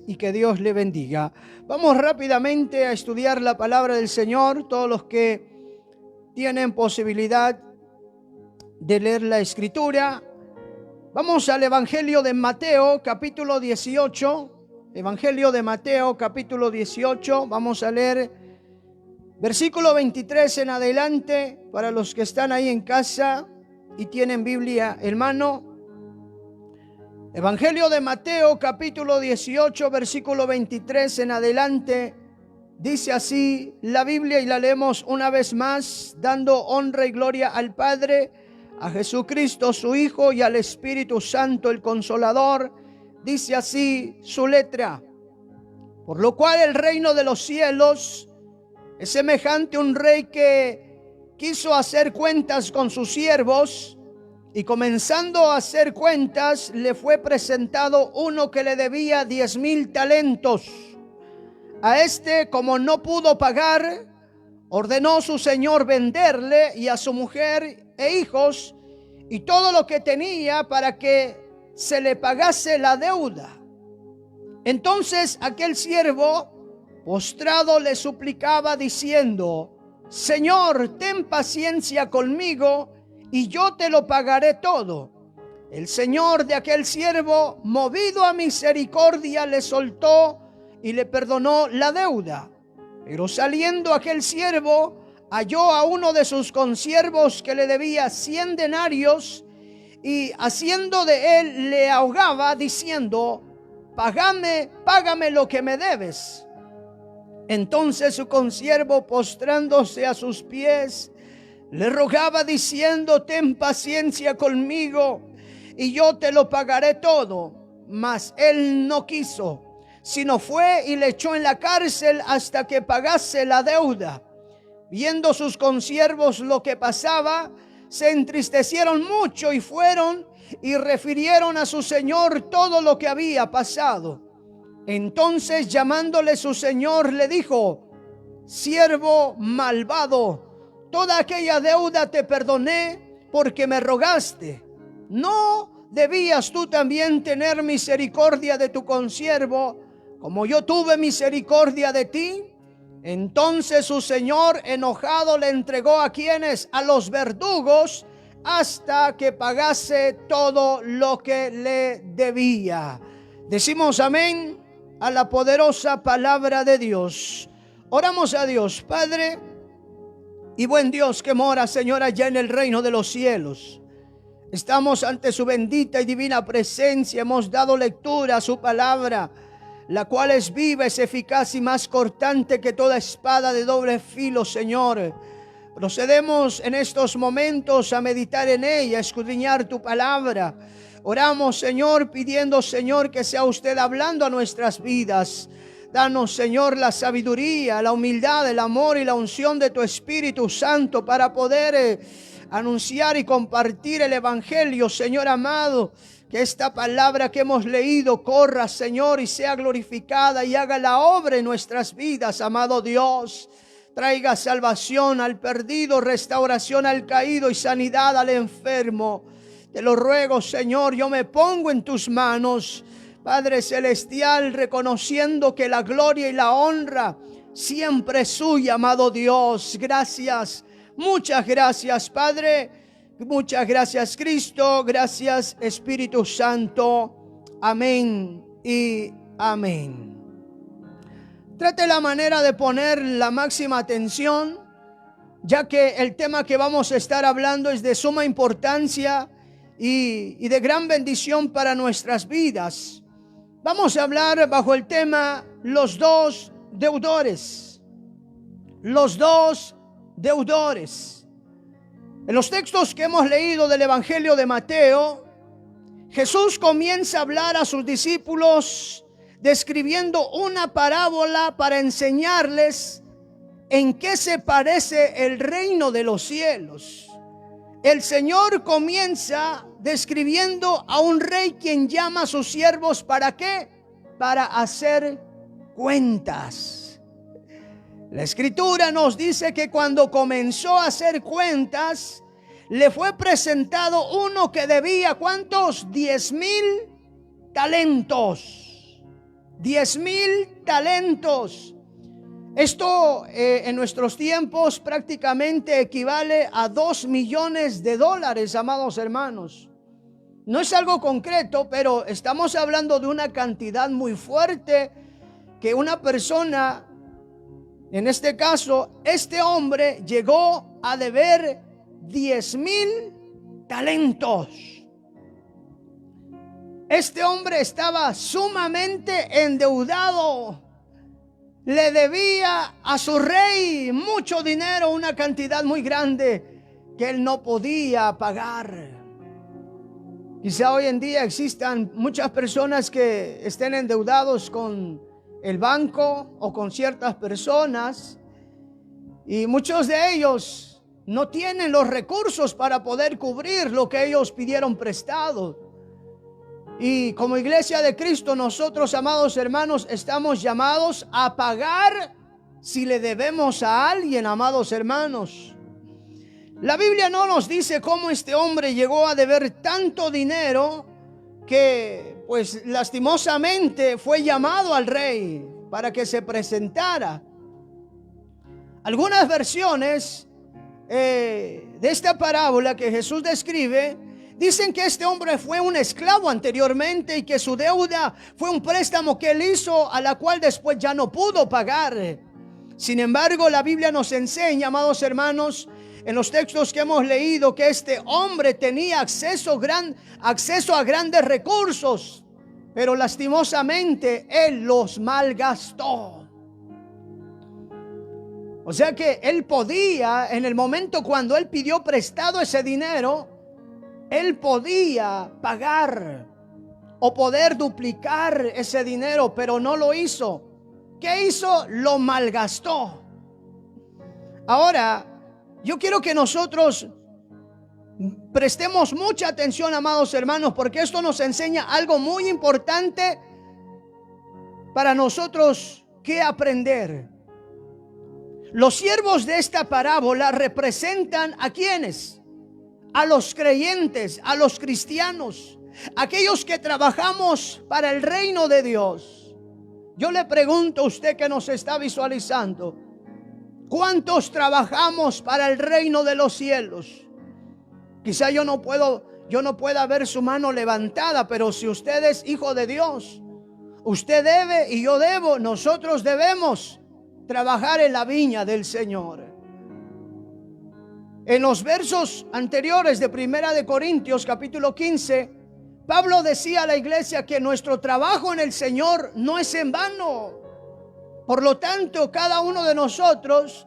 y que Dios le bendiga. Vamos rápidamente a estudiar la palabra del Señor. Todos los que tienen posibilidad de leer la Escritura, vamos al Evangelio de Mateo, capítulo 18. Evangelio de Mateo, capítulo 18. Vamos a leer versículo 23 en adelante para los que están ahí en casa y tienen Biblia en mano. Evangelio de Mateo, capítulo 18, versículo 23 en adelante. Dice así la Biblia y la leemos una vez más, dando honra y gloria al Padre, a Jesucristo su Hijo y al Espíritu Santo el Consolador. Dice así su letra: por lo cual el reino de los cielos es semejante a un rey que quiso hacer cuentas con sus siervos, y comenzando a hacer cuentas, le fue presentado uno que le debía 10,000 talentos. A este, como no pudo pagar, ordenó su señor venderle y a su mujer e hijos y todo lo que tenía para que se le pagase la deuda. Entonces aquel siervo, postrado, le suplicaba diciendo: Señor, ten paciencia conmigo y yo te lo pagaré todo. El señor de aquel siervo, movido a misericordia, le soltó y le perdonó la deuda. Pero saliendo aquel siervo, halló a uno de sus consiervos que le debía 100 denarios y haciendo de él le ahogaba diciendo: págame lo que me debes. Entonces su consiervo, postrándose a sus pies, le rogaba diciendo: ten paciencia conmigo y yo te lo pagaré todo. Mas él no quiso, sino fue y le echó en la cárcel hasta que pagase la deuda. Viendo sus consiervos lo que pasaba, se entristecieron mucho y fueron y refirieron a su señor todo lo que había pasado. Entonces, llamándole su señor, le dijo: siervo malvado, toda aquella deuda te perdoné porque me rogaste. ¿No debías tú también tener misericordia de tu consiervo, como yo tuve misericordia de ti? Entonces su señor, enojado, le entregó a quienes, a los verdugos, hasta que pagase todo lo que le debía. Decimos amén a la poderosa palabra de Dios. Oramos a Dios. Padre y buen Dios que mora, Señor, allá en el reino de los cielos, estamos ante su bendita y divina presencia. Hemos dado lectura a su palabra, la cual es viva, es eficaz y más cortante que toda espada de doble filo, Señor. Procedemos en estos momentos a meditar en ella, a escudriñar tu palabra. Oramos, Señor, pidiendo, Señor, que sea usted hablando a nuestras vidas. Danos, Señor, la sabiduría, la humildad, el amor y la unción de tu Espíritu Santo para poder anunciar y compartir el Evangelio, Señor amado. Que esta palabra que hemos leído corra, Señor, y sea glorificada y haga la obra en nuestras vidas, amado Dios. Traiga salvación al perdido, restauración al caído y sanidad al enfermo. Te lo ruego, Señor, yo me pongo en tus manos, Padre Celestial, reconociendo que la gloria y la honra siempre es suya, amado Dios. Gracias, muchas gracias, Padre. Muchas gracias, Cristo. Gracias, Espíritu Santo. Amén y amén. Trate la manera de poner la máxima atención, ya que el tema que vamos a estar hablando es de suma importancia y de gran bendición para nuestras vidas. Vamos a hablar bajo el tema los dos deudores. Los dos deudores. En los textos que hemos leído del Evangelio de Mateo, Jesús comienza a hablar a sus discípulos describiendo una parábola para enseñarles en qué se parece el reino de los cielos. El Señor comienza describiendo a un rey quien llama a sus siervos, ¿para qué? Para hacer cuentas. La Escritura nos dice que cuando comenzó a hacer cuentas, le fue presentado uno que debía, ¿cuántos? 10,000 talentos. 10,000 talentos. Esto en nuestros tiempos prácticamente equivale a 2 millones de dólares, amados hermanos. No es algo concreto, pero estamos hablando de una cantidad muy fuerte que una persona, en este caso, este hombre llegó a deber 10,000 talentos. Este hombre estaba sumamente endeudado. Le debía a su rey mucho dinero, una cantidad muy grande que él no podía pagar. Quizá hoy en día existan muchas personas que estén endeudados con el banco o con ciertas personas, y muchos de ellos no tienen los recursos para poder cubrir lo que ellos pidieron prestado. Y como iglesia de Cristo, nosotros, amados hermanos, estamos llamados a pagar si le debemos a alguien, amados hermanos. La Biblia no nos dice cómo este hombre llegó a deber tanto dinero que, pues, lastimosamente fue llamado al rey para que se presentara. Algunas versiones de esta parábola que Jesús describe dicen que este hombre fue un esclavo anteriormente y que su deuda fue un préstamo que él hizo, a la cual después ya no pudo pagar. Sin embargo, la Biblia nos enseña, amados hermanos, en los textos que hemos leído, que este hombre tenía acceso a grandes recursos, pero lastimosamente él los malgastó. O sea que él podía, en el momento cuando él pidió prestado ese dinero, él podía pagar o poder duplicar ese dinero, pero no lo hizo. ¿Qué hizo? Lo malgastó. Ahora, yo quiero que nosotros prestemos mucha atención, amados hermanos, porque esto nos enseña algo muy importante para nosotros que aprender. Los siervos de esta parábola representan ¿a quiénes? A los creyentes, a los cristianos, aquellos que trabajamos para el reino de Dios. Yo le pregunto a usted que nos está visualizando, ¿cuántos trabajamos para el reino de los cielos? Quizá yo no pueda ver su mano levantada, pero si usted es hijo de Dios, usted debe y yo debo, nosotros debemos trabajar en la viña del Señor. En los versos anteriores de Primera de Corintios capítulo 15, Pablo decía a la iglesia que nuestro trabajo en el Señor no es en vano. Por lo tanto, cada uno de nosotros,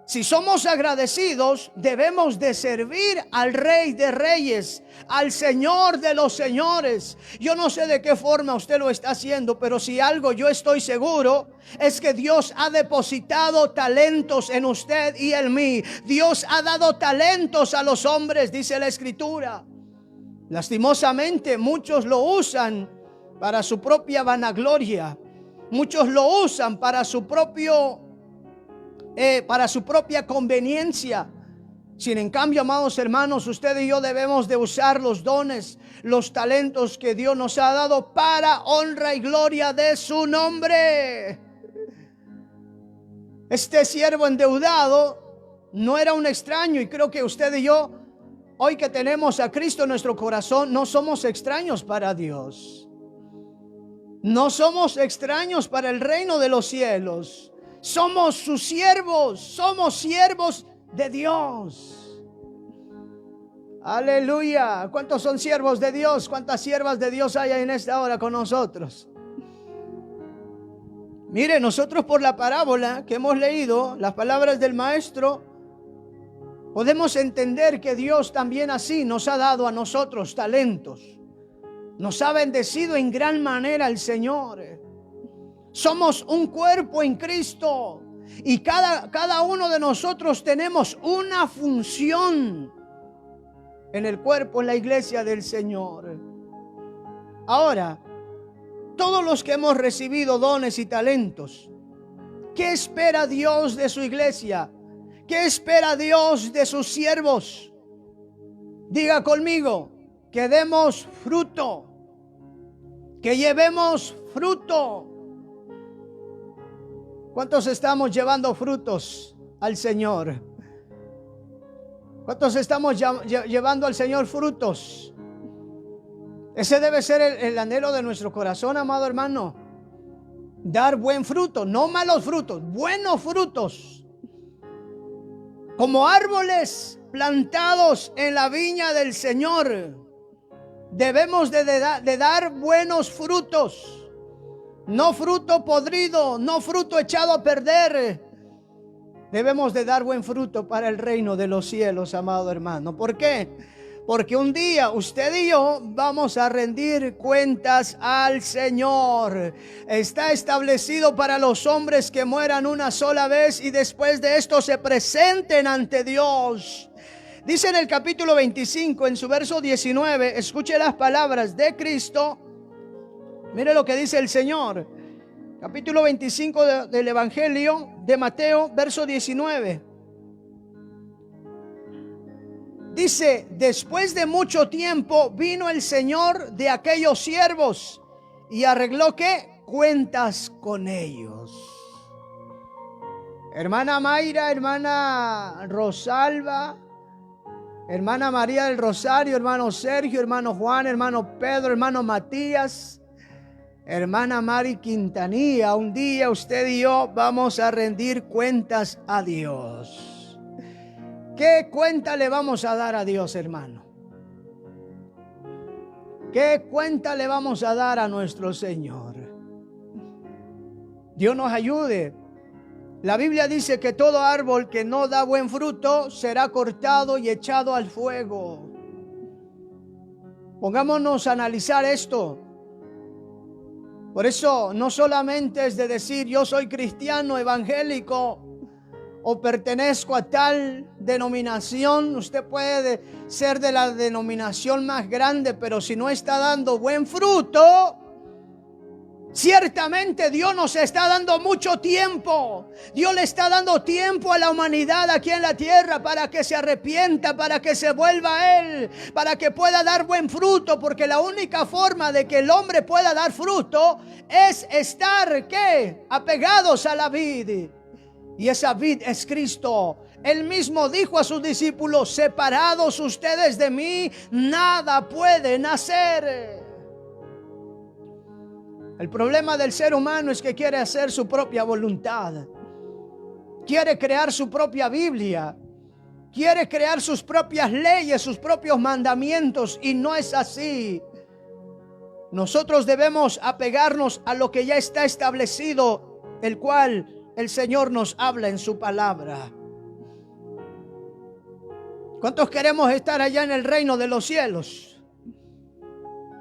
si somos agradecidos, debemos de servir al Rey de Reyes, al Señor de los Señores. Yo no sé de qué forma usted lo está haciendo, pero si algo yo estoy seguro es que Dios ha depositado talentos en usted y en mí. Dios ha dado talentos a los hombres, dice la Escritura. Lastimosamente, muchos lo usan para su propia vanagloria. Muchos lo usan para su propia conveniencia. Sin en cambio, amados hermanos, usted y yo debemos de usar los dones, los talentos que Dios nos ha dado para honra y gloria de su nombre. Este siervo endeudado no era un extraño, y creo que usted y yo, hoy que tenemos a Cristo en nuestro corazón, no somos extraños para Dios. No somos extraños para el reino de los cielos. Somos sus siervos, somos siervos de Dios. Aleluya. ¿Cuántos son siervos de Dios? ¿Cuántas siervas de Dios hay en esta hora con nosotros? Mire, nosotros por la parábola que hemos leído, las palabras del maestro, podemos entender que Dios también así nos ha dado a nosotros talentos. Nos ha bendecido en gran manera el Señor. Somos un cuerpo en Cristo y cada uno de nosotros tenemos una función en el cuerpo, en la iglesia del Señor. Ahora, todos los que hemos recibido dones y talentos, ¿qué espera Dios de su iglesia? ¿Qué espera Dios de sus siervos? Diga conmigo, que demos fruto, que llevemos fruto. ¿Cuántos estamos llevando frutos al Señor? ¿Cuántos estamos llevando al Señor frutos? Ese debe ser el anhelo de nuestro corazón, amado hermano. Dar buen fruto, no malos frutos, buenos frutos. Como árboles plantados en la viña del Señor, debemos de dar buenos frutos. No fruto podrido, no fruto echado a perder. Debemos de dar buen fruto para el reino de los cielos, amado hermano. ¿Por qué? Porque un día usted y yo vamos a rendir cuentas al Señor. Está establecido para los hombres que mueran una sola vez y después de esto se presenten ante Dios. Dice en el capítulo 25, en su verso 19, escuche las palabras de Cristo. Mire lo que dice el Señor. Capítulo 25 del Evangelio de Mateo, verso 19. Dice, después de mucho tiempo vino el Señor de aquellos siervos y arregló ¿qué? Cuentas con ellos. Hermana Mayra, hermana Rosalba, hermana María del Rosario, hermano Sergio, hermano Juan, hermano Pedro, hermano Matías, hermana Mari Quintanilla, un día usted y yo vamos a rendir cuentas a Dios. ¿Qué cuenta le vamos a dar a Dios, hermano? ¿Qué cuenta le vamos a dar a nuestro Señor? Dios nos ayude. La Biblia dice que todo árbol que no da buen fruto será cortado y echado al fuego. Pongámonos a analizar esto. Por eso no solamente es de decir yo soy cristiano evangélico o pertenezco a tal denominación. Usted puede ser de la denominación más grande, pero si no está dando buen fruto, ciertamente Dios nos está dando mucho tiempo. Dios le está dando tiempo a la humanidad aquí en la tierra para que se arrepienta, para que se vuelva a Él, para que pueda dar buen fruto, porque la única forma de que el hombre pueda dar fruto es estar, ¿qué? Apegados a la vid. Y esa vid es Cristo. Él mismo dijo a sus discípulos, separados ustedes de mí, nada pueden hacer. El problema del ser humano es que quiere hacer su propia voluntad. Quiere crear su propia Biblia. Quiere crear sus propias leyes, sus propios mandamientos. Y no es así. Nosotros debemos apegarnos a lo que ya está establecido, el cual el Señor nos habla en su palabra. ¿Cuántos queremos estar allá en el reino de los cielos?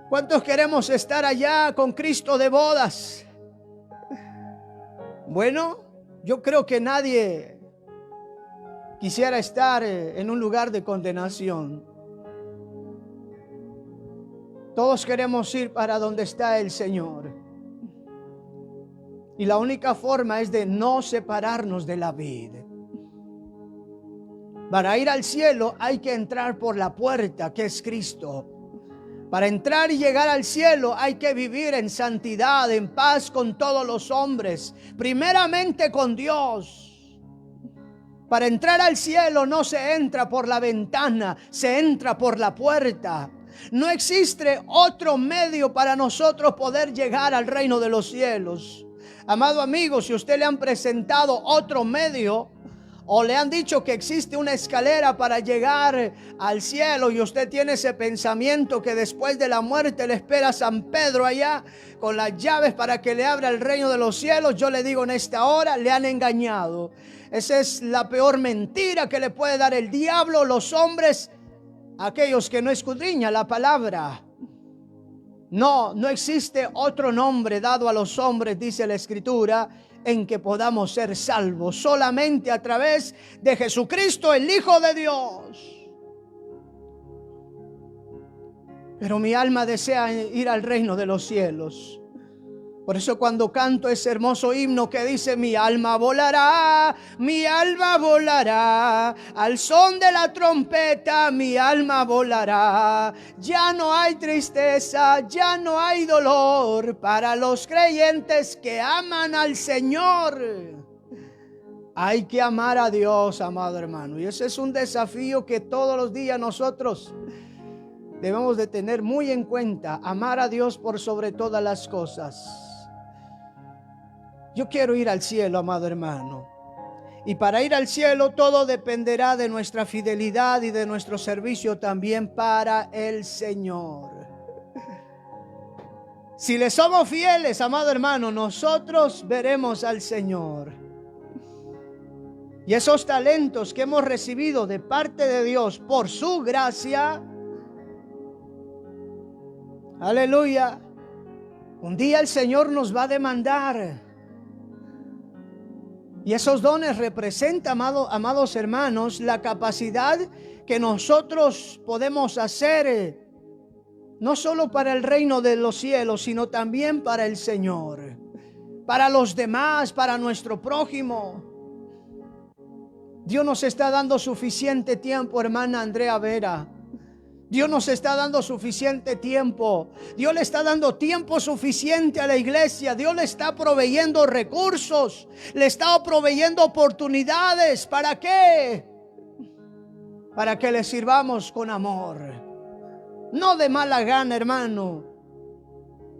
¿Cuántos queremos estar allá con Cristo de bodas? Bueno, yo creo que nadie quisiera estar en un lugar de condenación. Todos queremos ir para donde está el Señor. Y la única forma es de no separarnos de la vida. Para ir al cielo hay que entrar por la puerta que es Cristo. Para entrar y llegar al cielo hay que vivir en santidad, en paz con todos los hombres, primeramente con Dios. Para entrar al cielo no se entra por la ventana, se entra por la puerta. No existe otro medio para nosotros poder llegar al reino de los cielos. Amado amigo, si usted le han presentado otro medio o le han dicho que existe una escalera para llegar al cielo y usted tiene ese pensamiento que después de la muerte le espera San Pedro allá con las llaves para que le abra el reino de los cielos, yo le digo en esta hora, le han engañado. Esa es la peor mentira que le puede dar el diablo, los hombres, aquellos que no escudriñan la palabra. No existe otro nombre dado a los hombres, dice la Escritura, en que podamos ser salvos, solamente a través de Jesucristo, el Hijo de Dios. Pero mi alma desea ir al reino de los cielos. Por eso cuando canto ese hermoso himno que dice: mi alma volará, al son de la trompeta mi alma volará. Ya no hay tristeza, ya no hay dolor para los creyentes que aman al Señor. Hay que amar a Dios, amado hermano, y ese es un desafío que todos los días nosotros debemos de tener muy en cuenta: amar a Dios por sobre todas las cosas. Yo quiero ir al cielo, amado hermano. Y para ir al cielo todo dependerá de nuestra fidelidad y de nuestro servicio también para el Señor. Si le somos fieles, amado hermano, nosotros veremos al Señor. Y esos talentos que hemos recibido de parte de Dios por su gracia, aleluya, un día el Señor nos va a demandar. Y esos dones representan, amados hermanos, la capacidad que nosotros podemos hacer, no solo para el reino de los cielos, sino también para el Señor, para los demás, para nuestro prójimo. Dios nos está dando suficiente tiempo, hermana Andrea Vera. Dios nos está dando suficiente tiempo. Dios le está dando tiempo suficiente a la iglesia. Dios le está proveyendo recursos. Le está proveyendo oportunidades. ¿Para qué? Para que le sirvamos con amor. No de mala gana, hermano,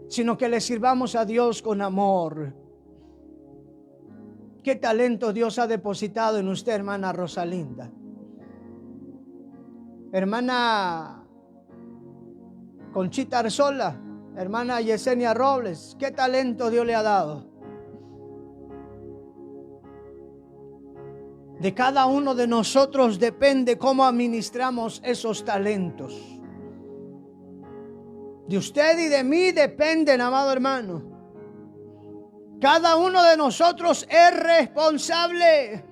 sino que le sirvamos a Dios con amor. ¿Qué talento Dios ha depositado en usted, hermana Rosalinda? Hermana Conchita Arzola, hermana Yesenia Robles, ¿qué talento Dios le ha dado? De cada uno de nosotros depende cómo administramos esos talentos. De usted y de mí dependen, amado hermano. Cada uno de nosotros es responsable.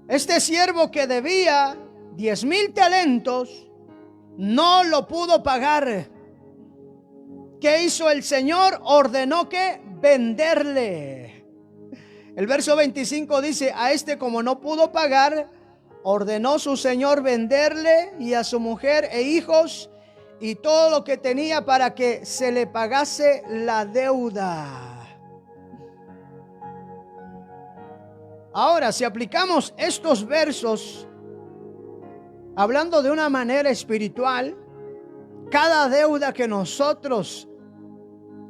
Este siervo que debía 10,000 talentos no lo pudo pagar. ¿Qué hizo el Señor? Ordenó que venderle. El verso 25 dice: a este, como no pudo pagar, ordenó su Señor venderle, y a su mujer e hijos y todo lo que tenía, para que se le pagase la deuda. Ahora, si aplicamos estos versos hablando de una manera espiritual, cada deuda que nosotros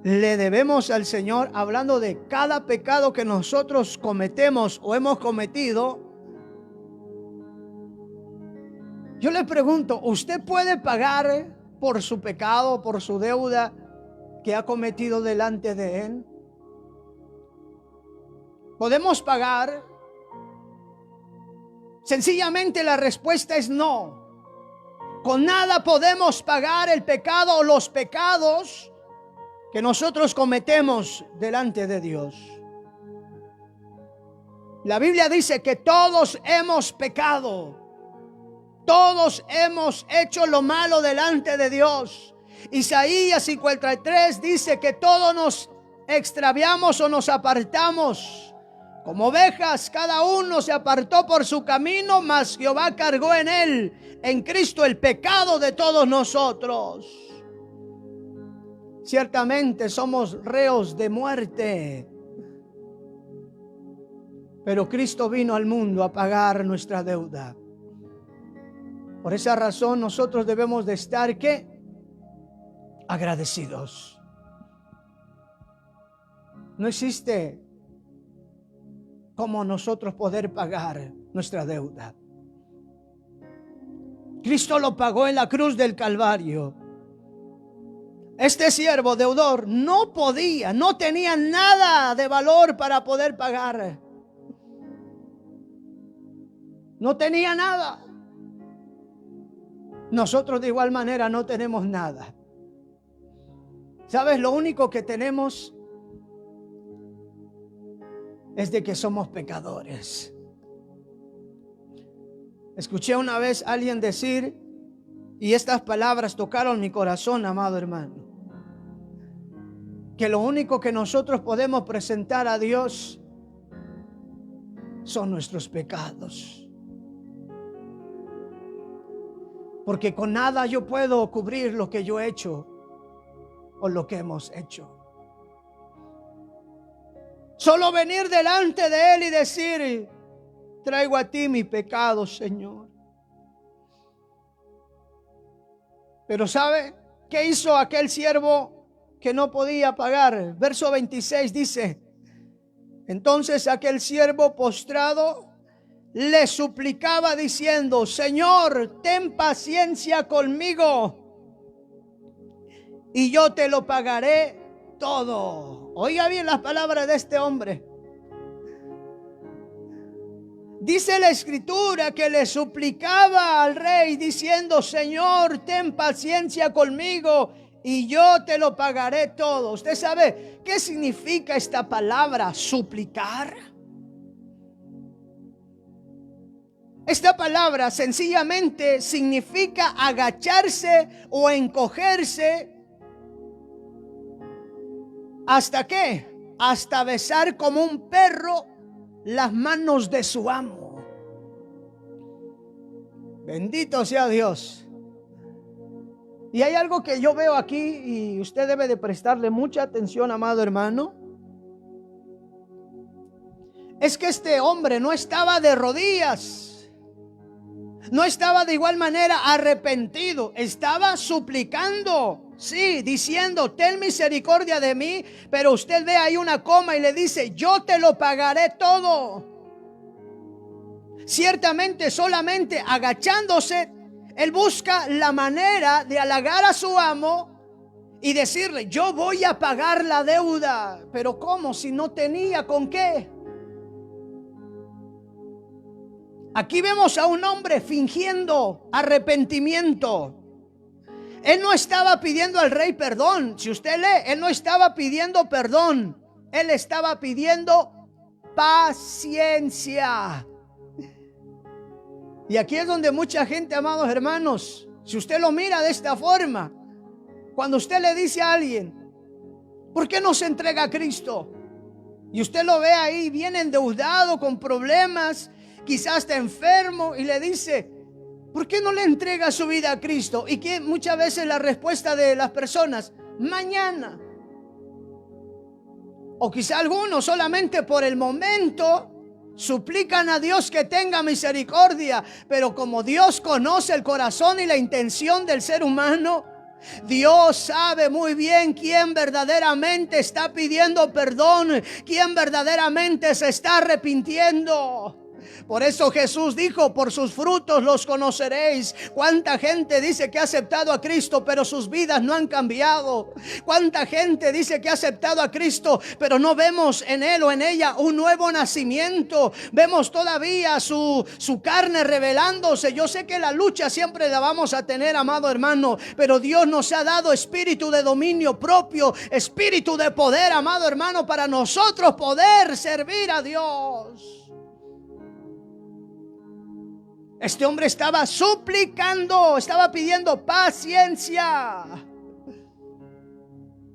le debemos al Señor, hablando de cada pecado que nosotros cometemos o hemos cometido, yo le pregunto: ¿usted puede pagar por su pecado, por su deuda que ha cometido delante de Él? ¿Podemos pagar? Sencillamente la respuesta es no. Con nada podemos pagar el pecado o los pecados que nosotros cometemos delante de Dios. La Biblia dice que todos hemos pecado. Todos hemos hecho lo malo delante de Dios. Isaías 53 dice que todos nos extraviamos o nos apartamos. Como ovejas, cada uno se apartó por su camino, mas Jehová cargó en él, en Cristo, el pecado de todos nosotros. Ciertamente somos reos de muerte, pero Cristo vino al mundo a pagar nuestra deuda. Por esa razón nosotros debemos de estar, ¿qué? Agradecidos. No existe cómo nosotros poder pagar nuestra deuda. Cristo lo pagó en la cruz del Calvario. Este siervo deudor no podía, no tenía nada de valor para poder pagar. No tenía nada. Nosotros de igual manera no tenemos nada. ¿Sabes? Lo único que tenemos es de que somos pecadores. Escuché una vez a alguien decir, y estas palabras tocaron mi corazón, amado hermano. que lo único que nosotros podemos presentar a Dios son nuestros pecados. Porque con nada yo puedo cubrir lo que yo he hecho o lo que hemos hecho. Solo venir delante de Él y decir: traigo a ti mi pecado, Señor. Pero ¿sabe qué hizo aquel siervo que no podía pagar? Verso 26 dice: entonces aquel siervo postrado le suplicaba diciendo: Señor, ten paciencia conmigo y yo te lo pagaré todo. Oiga bien las palabras de este hombre. Dice la escritura que le suplicaba al rey diciendo: Señor, ten paciencia conmigo y yo te lo pagaré todo. ¿Usted sabe qué significa esta palabra, suplicar? Esta palabra sencillamente significa agacharse o encogerse. ¿Hasta qué? Hasta besar como un perro las manos de su amo. Bendito sea Dios. Y hay algo que yo veo aquí y usted debe de prestarle mucha atención, amado hermano. Es que este hombre no estaba de rodillas, no estaba de igual manera arrepentido, estaba suplicando. Sí, diciendo: ten misericordia de mí. Pero usted ve ahí una coma y le dice: yo te lo pagaré todo. Ciertamente, solamente agachándose, él busca la manera de halagar a su amo y decirle: yo voy a pagar la deuda. Pero ¿cómo? Si no tenía con qué. Aquí vemos a un hombre fingiendo arrepentimiento. Él no estaba pidiendo al rey perdón. Si usted lee, él no estaba pidiendo perdón. Él estaba pidiendo paciencia. Y aquí es donde mucha gente, amados hermanos, si usted lo mira de esta forma, cuando usted le dice a alguien: ¿por qué no se entrega a Cristo? Y usted lo ve ahí bien endeudado, con problemas, quizás está enfermo, y le dice: ¿por qué no le entrega su vida a Cristo? Y que muchas veces la respuesta de las personas: mañana. O quizá algunos solamente por el momento suplican a Dios que tenga misericordia. Pero como Dios conoce el corazón y la intención del ser humano, Dios sabe muy bien quién verdaderamente está pidiendo perdón, quién verdaderamente se está arrepintiendo. Por eso Jesús dijo: por sus frutos los conoceréis. ¿Cuánta gente dice que ha aceptado a Cristo, pero sus vidas no han cambiado? ¿Cuánta gente dice que ha aceptado a Cristo, pero no vemos en él o en ella un nuevo nacimiento? Vemos todavía su carne revelándose. Yo sé que la lucha siempre la vamos a tener, amado hermano, pero Dios nos ha dado espíritu de dominio propio, espíritu de poder, amado hermano, para nosotros poder servir a Dios. Este hombre estaba suplicando, estaba pidiendo paciencia.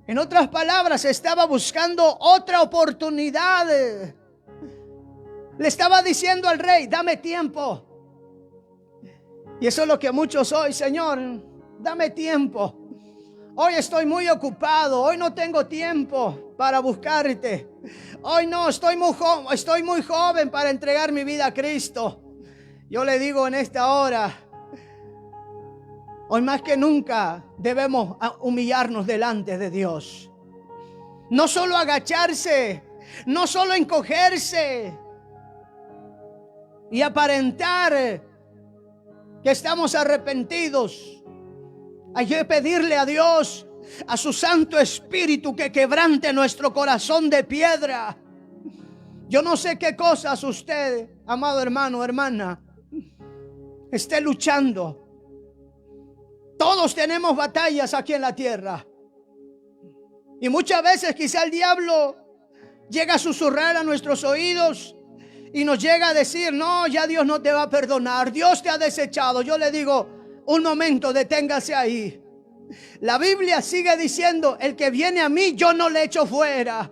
En otras palabras, estaba buscando otra oportunidad. Le estaba diciendo al rey: dame tiempo. Y eso es lo que muchos hoy: Señor, dame tiempo. Hoy estoy muy ocupado, hoy no tengo tiempo para buscarte. Hoy no, estoy muy joven para entregar mi vida a Cristo. Yo le digo en esta hora, hoy más que nunca debemos humillarnos delante de Dios. No solo agacharse, no solo encogerse y aparentar que estamos arrepentidos. Hay que pedirle a Dios, a su Santo Espíritu, que quebrante nuestro corazón de piedra. Yo no sé qué cosas usted, amado hermano, hermana, esté luchando. Todos tenemos batallas aquí en la tierra. Y muchas veces quizá el diablo llega a susurrar a nuestros oídos y nos llega a decir: no, ya Dios no te va a perdonar, Dios te ha desechado. Yo le digo: un momento, deténgase ahí. La Biblia sigue diciendo, el que viene a mí yo no le echo fuera.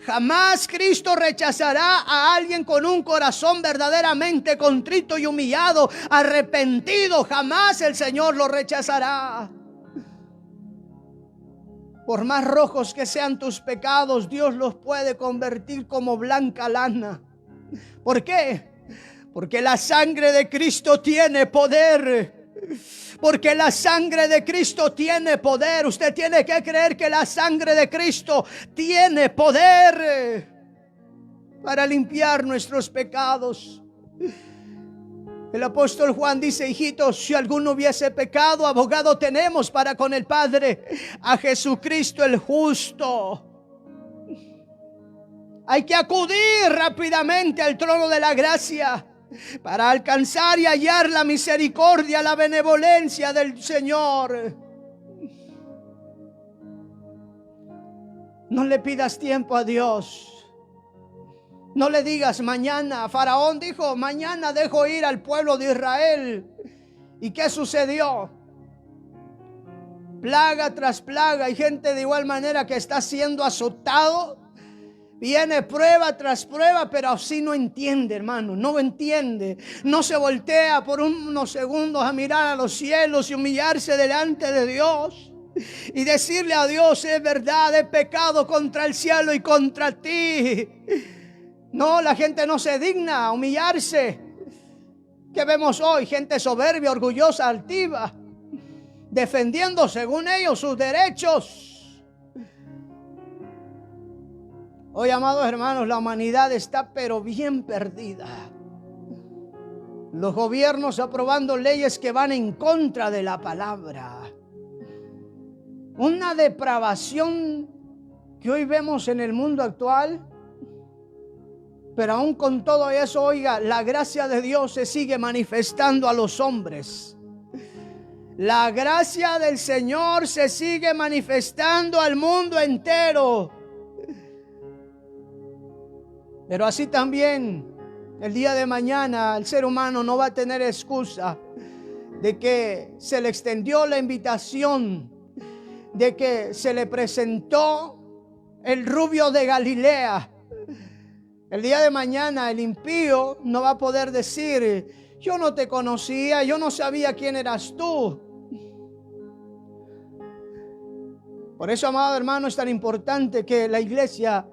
Jamás Cristo rechazará a alguien con un corazón verdaderamente contrito y humillado, arrepentido. Jamás el Señor lo rechazará. Por más rojos que sean tus pecados, Dios los puede convertir como blanca lana. ¿Por qué? Porque la sangre de Cristo tiene poder. Porque la sangre de Cristo tiene poder. Usted tiene que creer que la sangre de Cristo tiene poder para limpiar nuestros pecados. El apóstol Juan dice, hijitos, si alguno hubiese pecado, abogado tenemos para con el Padre, a Jesucristo el justo. Hay que acudir rápidamente al trono de la gracia para alcanzar y hallar la misericordia, la benevolencia del Señor. No le pidas tiempo a Dios. No le digas mañana. Faraón dijo, mañana dejo ir al pueblo de Israel. ¿Y qué sucedió? Plaga tras plaga, y gente de igual manera que está siendo azotado. Viene prueba tras prueba, pero así no entiende, hermano, no entiende. No se voltea por unos segundos a mirar a los cielos y humillarse delante de Dios y decirle a Dios, es verdad, he pecado contra el cielo y contra ti. No, la gente no se digna a humillarse. ¿Qué vemos hoy? Gente soberbia, orgullosa, altiva, defendiendo según ellos sus derechos. Hoy, amados hermanos, la humanidad está pero bien perdida. Los gobiernos aprobando leyes que van en contra de la palabra. Una depravación que hoy vemos en el mundo actual. Pero aún con todo eso, oiga, la gracia de Dios se sigue manifestando a los hombres. La gracia del Señor se sigue manifestando al mundo entero. Pero así también, el día de mañana, el ser humano no va a tener excusa de que se le extendió la invitación, de que se le presentó el rubio de Galilea. El día de mañana el impío no va a poder decir, yo no te conocía, yo no sabía quién eras tú. Por eso, amado hermano, es tan importante que la iglesia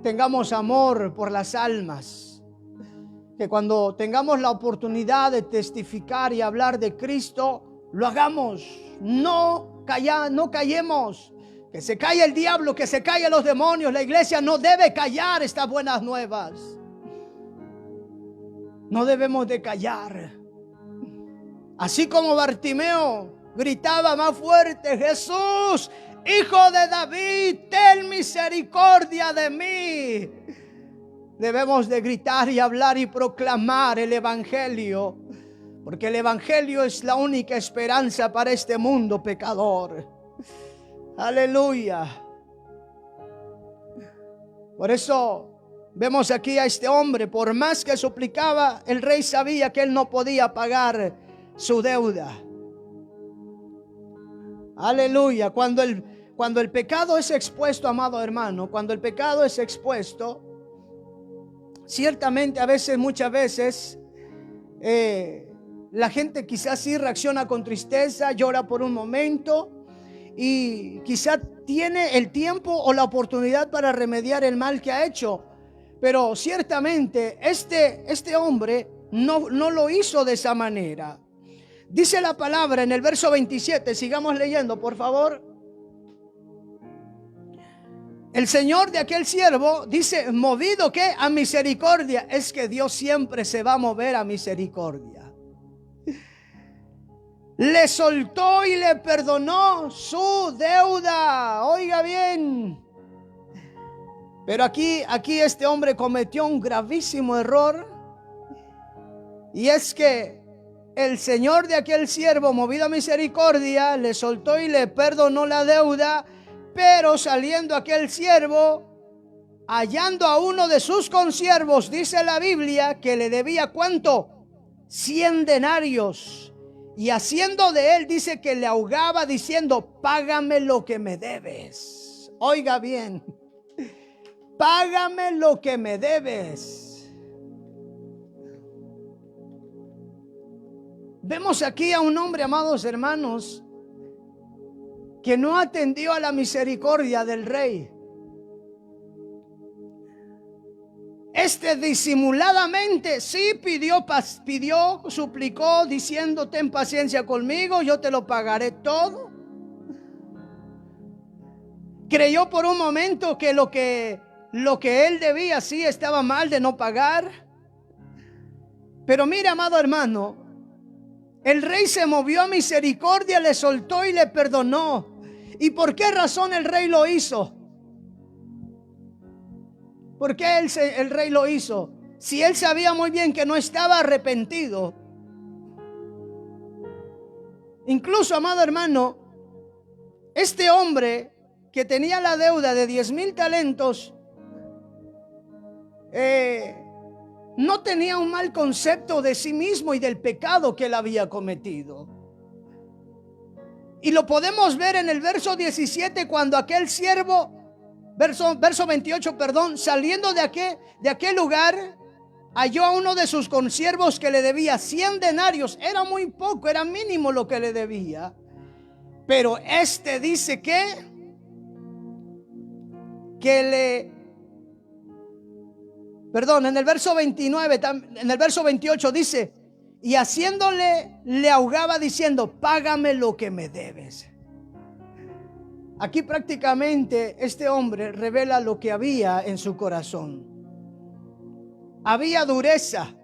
tengamos amor por las almas, que cuando tengamos la oportunidad de testificar y hablar de Cristo, lo hagamos, no callemos, que se calle el diablo, que se callen los demonios. La iglesia no debe callar estas buenas nuevas, no debemos de callar. Así como Bartimeo gritaba más fuerte, Jesús, Hijo de David, ten misericordia de mí. Debemos de gritar y hablar y proclamar el evangelio, porque el evangelio es la única esperanza para este mundo pecador. Aleluya. Por eso vemos aquí a este hombre, por más que suplicaba, el rey sabía que él no podía pagar su deuda. Aleluya. Cuando el pecado es expuesto, amado hermano, cuando el pecado es expuesto, ciertamente muchas veces, la gente quizás sí reacciona con tristeza, llora por un momento y quizás tiene el tiempo o la oportunidad para remediar el mal que ha hecho. Pero ciertamente este hombre no lo hizo de esa manera. Dice la palabra en el verso 27, sigamos leyendo, por favor. El Señor de aquel siervo dice, movido ¿qué? A misericordia. Es que Dios siempre se va a mover a misericordia. Le soltó y le perdonó su deuda. Oiga bien. Pero aquí este hombre cometió un gravísimo error. Y es que el Señor de aquel siervo, movido a misericordia, le soltó y le perdonó la deuda. Pero saliendo aquel siervo, hallando a uno de sus consiervos, dice la Biblia, que le debía ¿cuánto? 100 denarios. Y haciendo de él, dice que le ahogaba diciendo: págame lo que me debes. Oiga bien, págame lo que me debes. Vemos aquí a un hombre, amados hermanos, que no atendió a la misericordia del rey. Disimuladamente sí pidió, suplicó diciendo: ten paciencia conmigo, yo te lo pagaré todo. Creyó por un momento que lo que él debía sí estaba mal de no pagar. Pero mira, amado hermano, el rey se movió a misericordia, le soltó y le perdonó. ¿Y por qué razón el rey lo hizo? ¿Por qué el rey lo hizo? Si él sabía muy bien que no estaba arrepentido. Incluso, amado hermano, este hombre que tenía la deuda de 10,000 talentos, no tenía un mal concepto de sí mismo y del pecado que él había cometido. Y lo podemos ver en el verso 17, cuando aquel siervo, verso 28, perdón, saliendo de aquel lugar, halló a uno de sus consiervos que le debía 100 denarios. Era muy poco, era mínimo lo que le debía. Pero dice en el verso 29, en el verso 28 dice: y haciéndole, le ahogaba diciendo: págame lo que me debes. Aquí prácticamente este hombre revela lo que había en su corazón. Había dureza,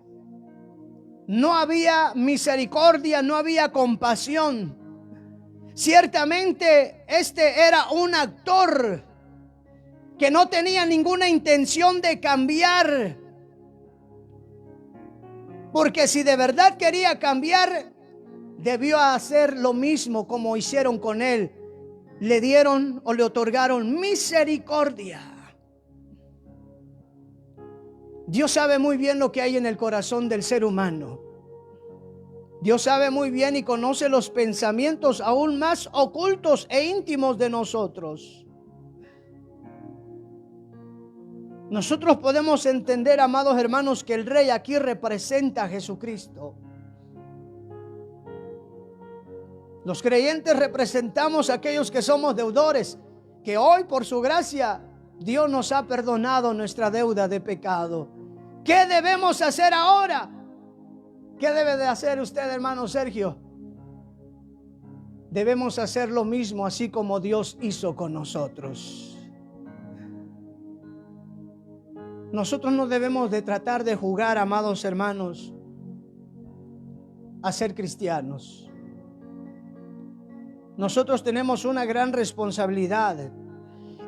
no había misericordia, no había compasión. Ciertamente era un actor que no tenía ninguna intención de cambiar. Porque si de verdad quería cambiar, debió hacer lo mismo como hicieron con él. Le dieron o le otorgaron misericordia. Dios sabe muy bien lo que hay en el corazón del ser humano. Dios sabe muy bien y conoce los pensamientos aún más ocultos e íntimos de nosotros. Nosotros podemos entender, amados hermanos, que el rey aquí representa a Jesucristo. Los creyentes representamos a aquellos que somos deudores, que hoy por su gracia Dios nos ha perdonado nuestra deuda de pecado. ¿Qué debemos hacer ahora? ¿Qué debe de hacer usted, hermano Sergio? Debemos hacer lo mismo, así como Dios hizo con nosotros. Nosotros no debemos de tratar de jugar, amados hermanos, a ser cristianos. Nosotros tenemos una gran responsabilidad,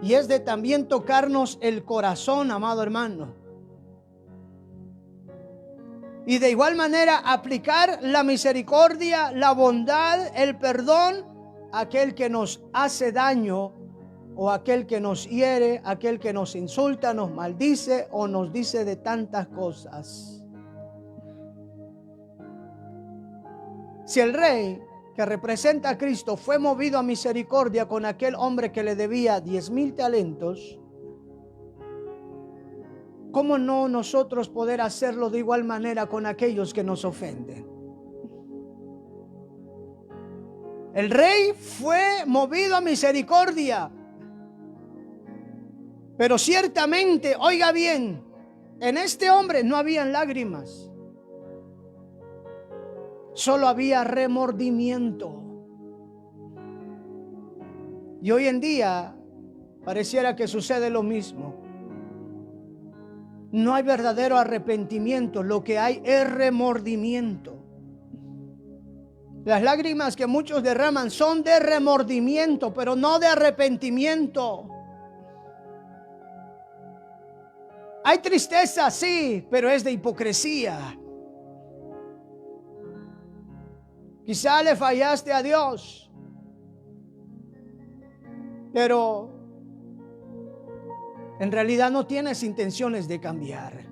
y es de también tocarnos el corazón, amado hermano. Y de igual manera aplicar la misericordia, la bondad, el perdón a aquel que nos hace daño, o aquel que nos hiere, aquel que nos insulta, nos maldice o nos dice de tantas cosas. Si el rey que representa a Cristo fue movido a misericordia con aquel hombre que le debía 10,000 talentos, ¿cómo no nosotros poder hacerlo de igual manera con aquellos que nos ofenden? El rey fue movido a misericordia, pero ciertamente, oiga bien, en este hombre no habían lágrimas, solo había remordimiento. Y hoy en día pareciera que sucede lo mismo. No hay verdadero arrepentimiento, lo que hay es remordimiento. Las lágrimas que muchos derraman son de remordimiento, pero no de arrepentimiento. Hay tristeza, sí, pero es de hipocresía. Quizá le fallaste a Dios, pero en realidad no tienes intenciones de cambiar.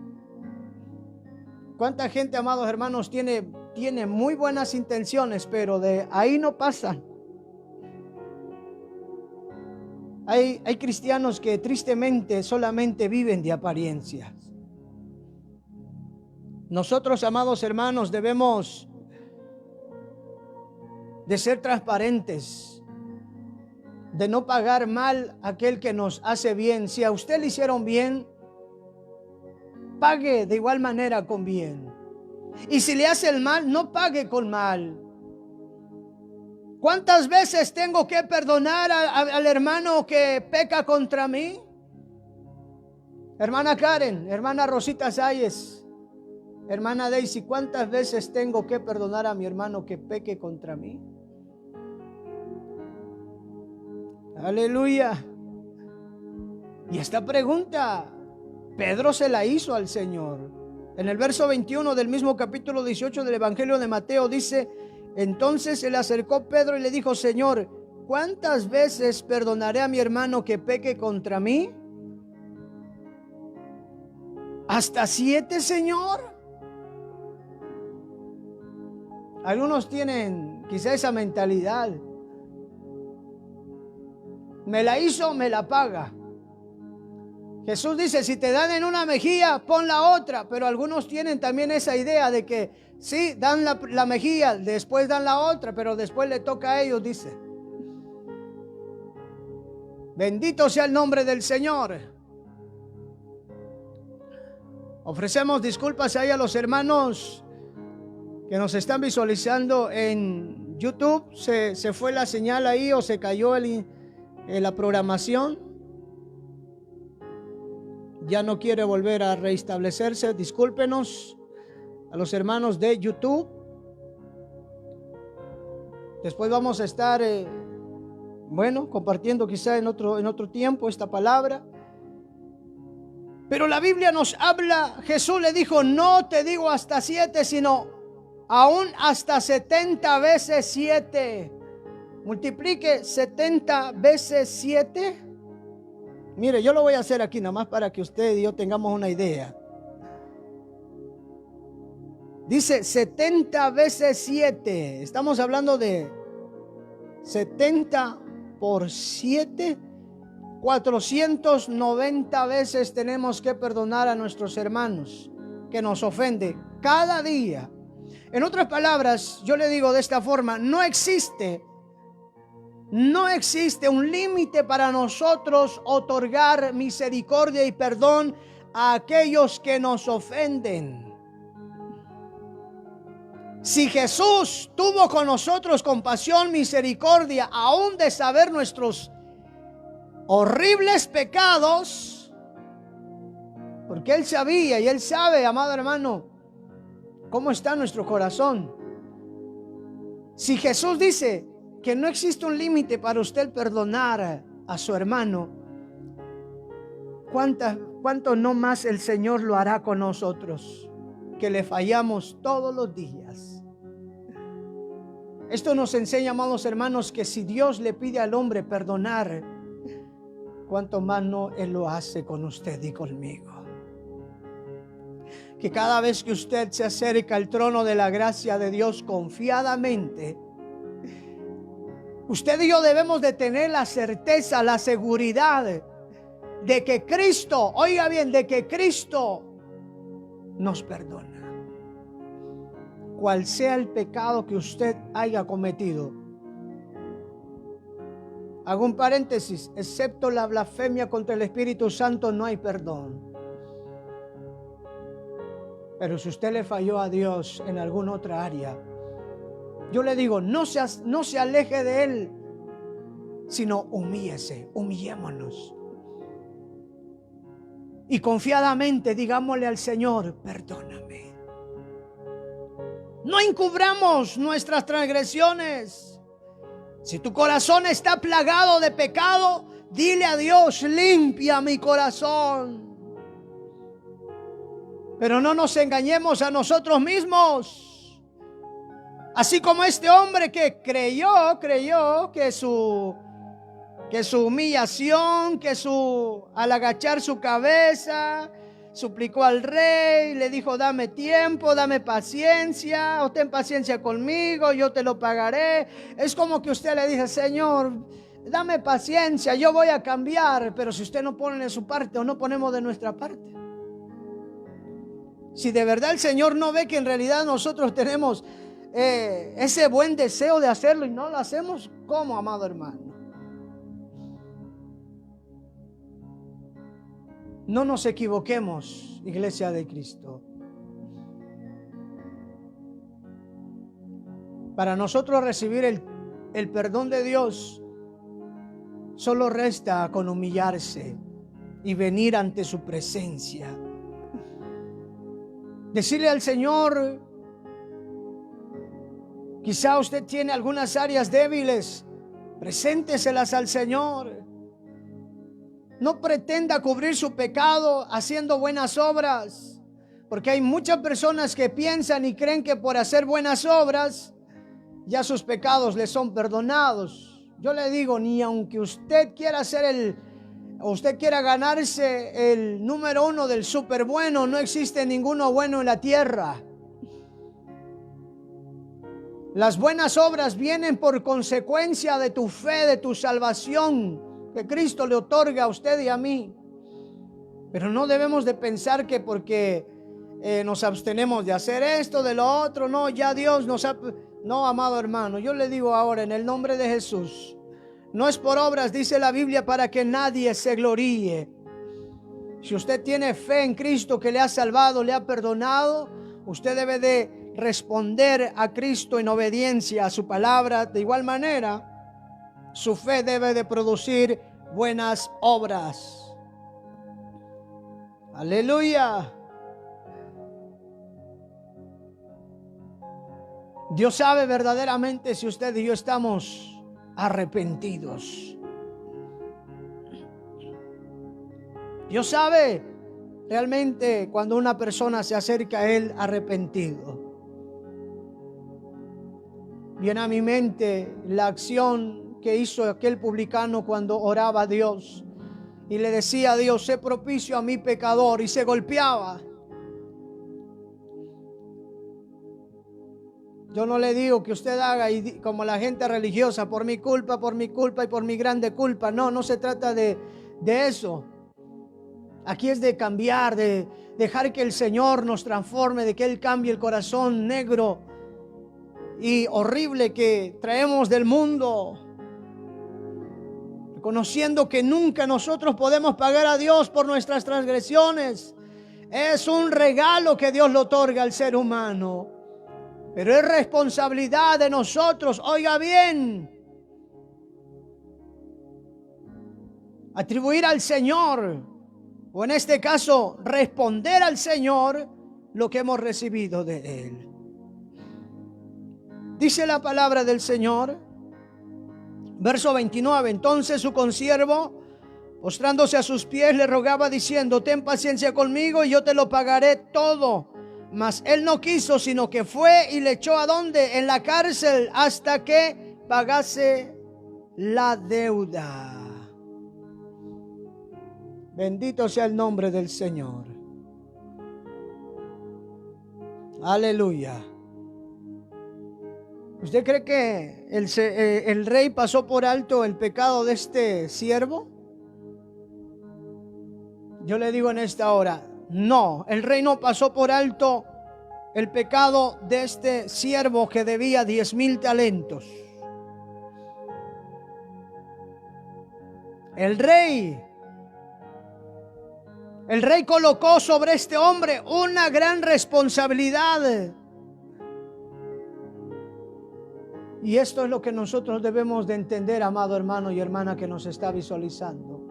¿Cuánta gente, amados hermanos, tiene tiene muy buenas intenciones, pero de ahí no pasan. Hay cristianos que tristemente solamente viven de apariencias. Nosotros, amados hermanos, debemos de ser transparentes, de no pagar mal a aquel que nos hace bien. Si a usted le hicieron bien, pague de igual manera con bien. Y si le hace el mal, no pague con mal. ¿Cuántas veces tengo que perdonar al hermano que peca contra mí? Hermana Karen, hermana Rosita Sáyez, hermana Daisy, ¿cuántas veces tengo que perdonar a mi hermano que peque contra mí? Aleluya. Y esta pregunta Pedro se la hizo al Señor. En el verso 21 del mismo capítulo 18 del Evangelio de Mateo dice: entonces se le acercó Pedro y le dijo: Señor, ¿cuántas veces perdonaré a mi hermano que peque contra mí? ¿Hasta 7, Señor? Algunos tienen quizá esa mentalidad. Me la hizo, me la paga. Jesús dice: si te dan en una mejilla, pon la otra. Pero algunos tienen también esa idea de que sí, dan la mejilla, después dan la otra, pero después le toca a ellos, dice. Bendito sea el nombre del Señor. Ofrecemos disculpas ahí a los hermanos que nos están visualizando en YouTube. Se fue la señal ahí o se cayó la programación. Ya no quiere volver a restablecerse. Discúlpenos a los hermanos de YouTube. Después vamos a estar compartiendo quizá en otro tiempo esta palabra. Pero la Biblia nos habla. Jesús le dijo: no te digo hasta 7, sino aún hasta 70 veces 7. Multiplique 70 veces 7. Mire, yo lo voy a hacer aquí nada más para que usted y yo tengamos una idea. Dice 70 veces 7. Estamos hablando de 70 por 7. 490 veces tenemos que perdonar a nuestros hermanos que nos ofenden cada día. En otras palabras, yo le digo de esta forma: no existe un límite para nosotros otorgar misericordia y perdón a aquellos que nos ofenden. Si Jesús tuvo con nosotros compasión, misericordia, aún de saber nuestros horribles pecados, porque Él sabía y Él sabe, amado hermano, cómo está nuestro corazón. Si Jesús dice que no existe un límite para usted perdonar a su hermano, ¿cuánto no más el Señor lo hará con nosotros, que le fallamos todos los días? Esto nos enseña, amados hermanos, que si Dios le pide al hombre perdonar, cuánto más no Él lo hace con usted y conmigo. Que cada vez que usted se acerca al trono de la gracia de Dios confiadamente, usted y yo debemos de tener la certeza, la seguridad de que Cristo, oiga bien, de que Cristo nos perdona. Cual sea el pecado que usted haya cometido. Hago un paréntesis: excepto la blasfemia contra el Espíritu Santo, no hay perdón. Pero si usted le falló a Dios en alguna otra área, yo le digo, no se aleje de Él, sino humillémonos. Y confiadamente digámosle al Señor: perdóname. No encubramos nuestras transgresiones. Si tu corazón está plagado de pecado, dile a Dios: limpia mi corazón. Pero no nos engañemos a nosotros mismos. Así como este hombre que creyó que su humillación, al agachar su cabeza, suplicó al rey, le dijo: dame tiempo, dame paciencia, o ten paciencia conmigo, yo te lo pagaré. Es como que usted le dice: Señor, dame paciencia, yo voy a cambiar. Pero si usted no pone de su parte o no ponemos de nuestra parte, si de verdad el Señor no ve que en realidad nosotros tenemos ese buen deseo de hacerlo y no lo hacemos, ¿cómo, amado hermano? No nos equivoquemos, Iglesia de Cristo. Para nosotros recibir el perdón de Dios, solo resta con humillarse y venir ante su presencia. Decirle al Señor: quizá usted tiene algunas áreas débiles, presénteselas al Señor. No pretenda cubrir su pecado haciendo buenas obras, porque hay muchas personas que piensan y creen que por hacer buenas obras ya sus pecados les son perdonados. Yo le digo, ni aunque usted quiera usted quiera ganarse el número 1 del súper bueno, no existe ninguno bueno en la tierra. Las buenas obras vienen por consecuencia de tu fe, de tu salvación que Cristo le otorga a usted y a mí. Pero no debemos de pensar que porque nos abstenemos de hacer esto, de lo otro, no, ya Dios nos ha... No, amado hermano, yo le digo ahora en el nombre de Jesús, no es por obras, dice la Biblia, para que nadie se gloríe. Si usted tiene fe en Cristo que le ha salvado, le ha perdonado, usted debe de responder a Cristo en obediencia a su palabra. De igual manera, su fe debe de producir buenas obras. Aleluya. Dios sabe verdaderamente si usted y yo estamos arrepentidos. Dios sabe realmente cuando una persona se acerca a Él arrepentido. Viene a mi mente la acción que hizo aquel publicano cuando oraba a Dios y le decía a Dios: sé propicio a mi pecador, y se golpeaba. Yo no le digo que usted haga como la gente religiosa: por mi culpa y por mi grande culpa. No, no se trata de eso. Aquí es de cambiar, de dejar que el Señor nos transforme, de que Él cambie el corazón negro y horrible que traemos del mundo, reconociendo que nunca nosotros podemos pagar a Dios por nuestras transgresiones. Es un regalo que Dios le otorga al ser humano, pero es responsabilidad de nosotros, oiga bien, atribuir al Señor, o en este caso responder al Señor lo que hemos recibido de Él. Dice la palabra del Señor, verso 29, entonces su consiervo, postrándose a sus pies, le rogaba diciendo: ten paciencia conmigo y yo te lo pagaré todo. Mas él no quiso, sino que fue y le echó ¿a dónde? En la cárcel, hasta que pagase la deuda. Bendito sea el nombre del Señor. Aleluya. ¿Usted cree que el rey pasó por alto el pecado de este siervo? Yo le digo en esta hora, no, el rey no pasó por alto el pecado de este siervo que debía 10,000 talentos. El rey colocó sobre este hombre una gran responsabilidad. Y esto es lo que nosotros debemos de entender, amado hermano y hermana que nos está visualizando.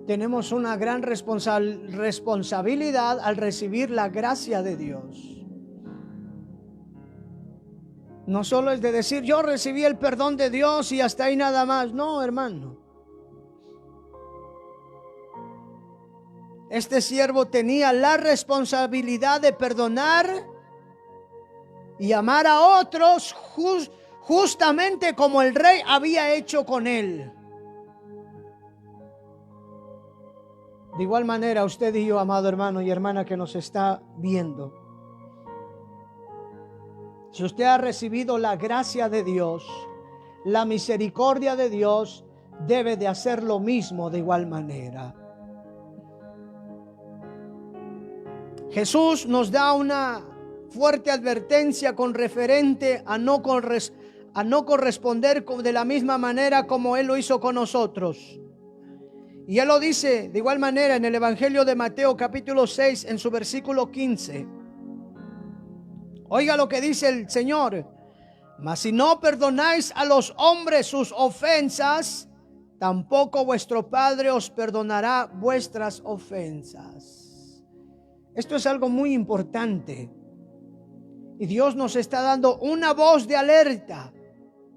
Tenemos una gran responsabilidad al recibir la gracia de Dios. No solo es de decir: yo recibí el perdón de Dios y hasta ahí nada más. No, hermano. Este siervo tenía la responsabilidad de perdonar y amar a otros justamente como el rey había hecho con él. De igual manera, usted y yo, amado hermano y hermana que nos está viendo, si usted ha recibido la gracia de Dios, la misericordia de Dios, debe de hacer lo mismo de igual manera. Jesús nos da una fuerte advertencia con referente a no corresponder de la misma manera como Él lo hizo con nosotros. Y Él lo dice de igual manera en el Evangelio de Mateo capítulo 6 en su versículo 15. Oiga lo que dice el Señor: mas si no perdonáis a los hombres sus ofensas, tampoco vuestro Padre os perdonará vuestras ofensas. Esto es algo muy importante. Y Dios nos está dando una voz de alerta.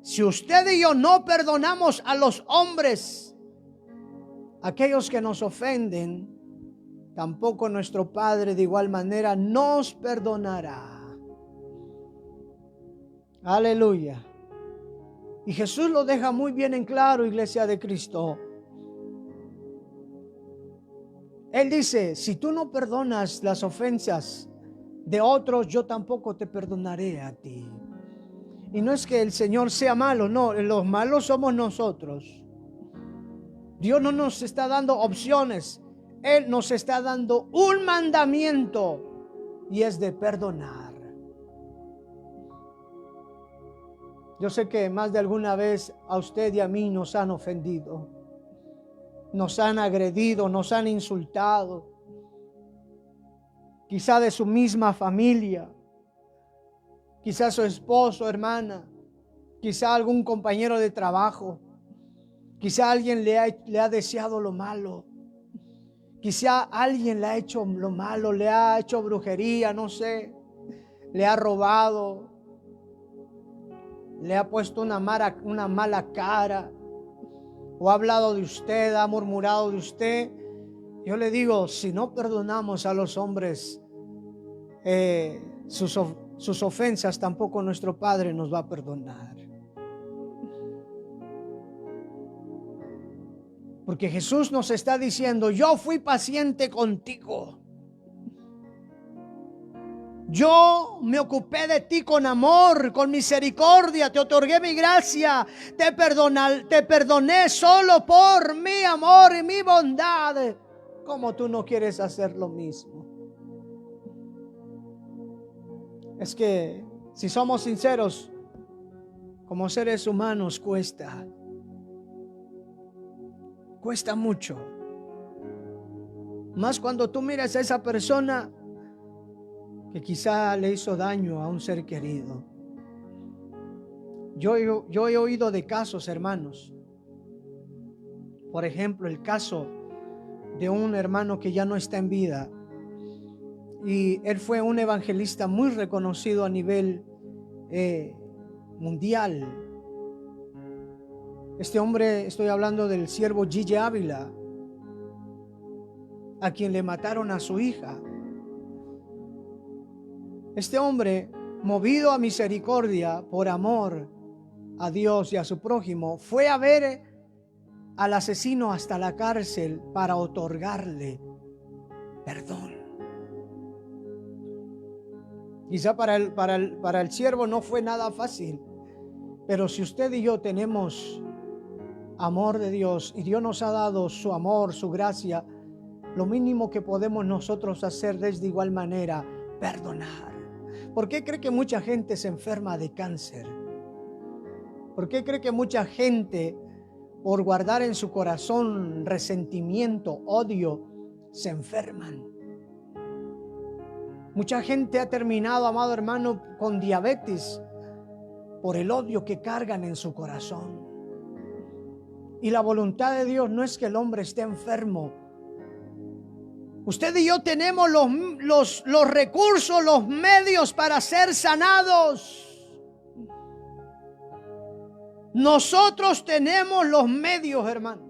Si usted y yo no perdonamos a los hombres, aquellos que nos ofenden, tampoco nuestro Padre de igual manera nos perdonará. Aleluya. Y Jesús lo deja muy bien en claro, iglesia de Cristo. Él dice: si tú no perdonas las ofensas de otros, yo tampoco te perdonaré a ti. Y no es que el Señor sea malo, no, los malos somos nosotros. Dios no nos está dando opciones, Él nos está dando un mandamiento, y es de perdonar. Yo sé que más de alguna vez a usted y a mí nos han ofendido, nos han agredido, nos han insultado, quizá de su misma familia, quizá su esposo, hermana, quizá algún compañero de trabajo, quizá alguien le ha deseado lo malo, quizá alguien le ha hecho lo malo, le ha hecho brujería, no sé, le ha robado, le ha puesto una mala cara, o ha hablado de usted, ha murmurado de usted. Yo le digo, si no perdonamos a los hombres sus ofensas, tampoco nuestro Padre nos va a perdonar. Porque Jesús nos está diciendo: yo fui paciente contigo. Yo me ocupé de ti con amor, con misericordia, te otorgué mi gracia, te perdoné solo por mi amor y mi bondad. ¿Cómo tú no quieres hacer lo mismo? Es que, si somos sinceros, como seres humanos cuesta mucho. Más cuando tú miras a esa persona que quizá le hizo daño a un ser querido. Yo he oído de casos, hermanos. Por ejemplo, el caso de un hermano que ya no está en vida. Y él fue un evangelista muy reconocido a nivel mundial. Este hombre, estoy hablando del siervo Gigi Ávila, a quien le mataron a su hija. Este hombre, movido a misericordia por amor a Dios y a su prójimo, fue a ver al asesino hasta la cárcel para otorgarle perdón. Quizá para el siervo no fue nada fácil, pero si usted y yo tenemos amor de Dios y Dios nos ha dado su amor, su gracia, lo mínimo que podemos nosotros hacer es de igual manera perdonar. ¿Por qué cree que mucha gente se enferma de cáncer? ¿Por qué cree que mucha gente, por guardar en su corazón resentimiento, odio, se enferman? Mucha gente ha terminado, amado hermano, con diabetes por el odio que cargan en su corazón. Y la voluntad de Dios no es que el hombre esté enfermo. Usted y yo tenemos los recursos, los medios para ser sanados. Nosotros tenemos los medios, hermano.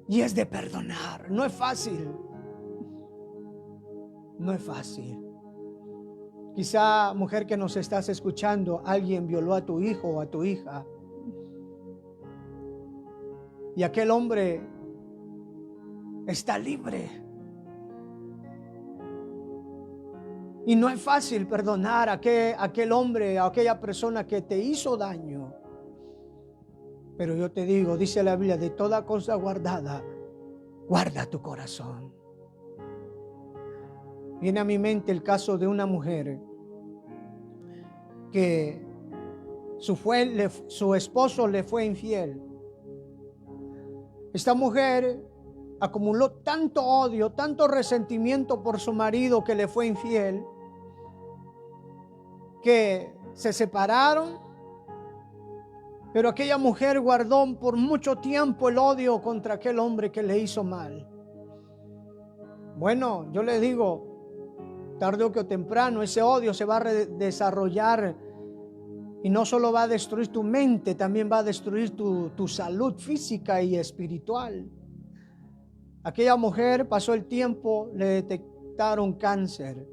Y es de perdonar. No es fácil. No es fácil. Quizá, mujer que nos estás escuchando, alguien violó a tu hijo o a tu hija. Y aquel hombre está libre. Y no es fácil perdonar a aquel hombre, a aquella persona que te hizo daño. Pero yo te digo, dice la Biblia, de toda cosa guardada, guarda tu corazón. Viene a mi mente el caso de una mujer que su esposo le fue infiel. Esta mujer acumuló tanto odio, tanto resentimiento por su marido que le fue infiel, que se separaron, pero aquella mujer guardó por mucho tiempo el odio contra aquel hombre que le hizo mal. Bueno, yo le digo, tarde o que temprano ese odio se va a desarrollar y no solo va a destruir tu mente, también va a destruir tu salud física y espiritual. Aquella mujer pasó el tiempo, le detectaron cáncer.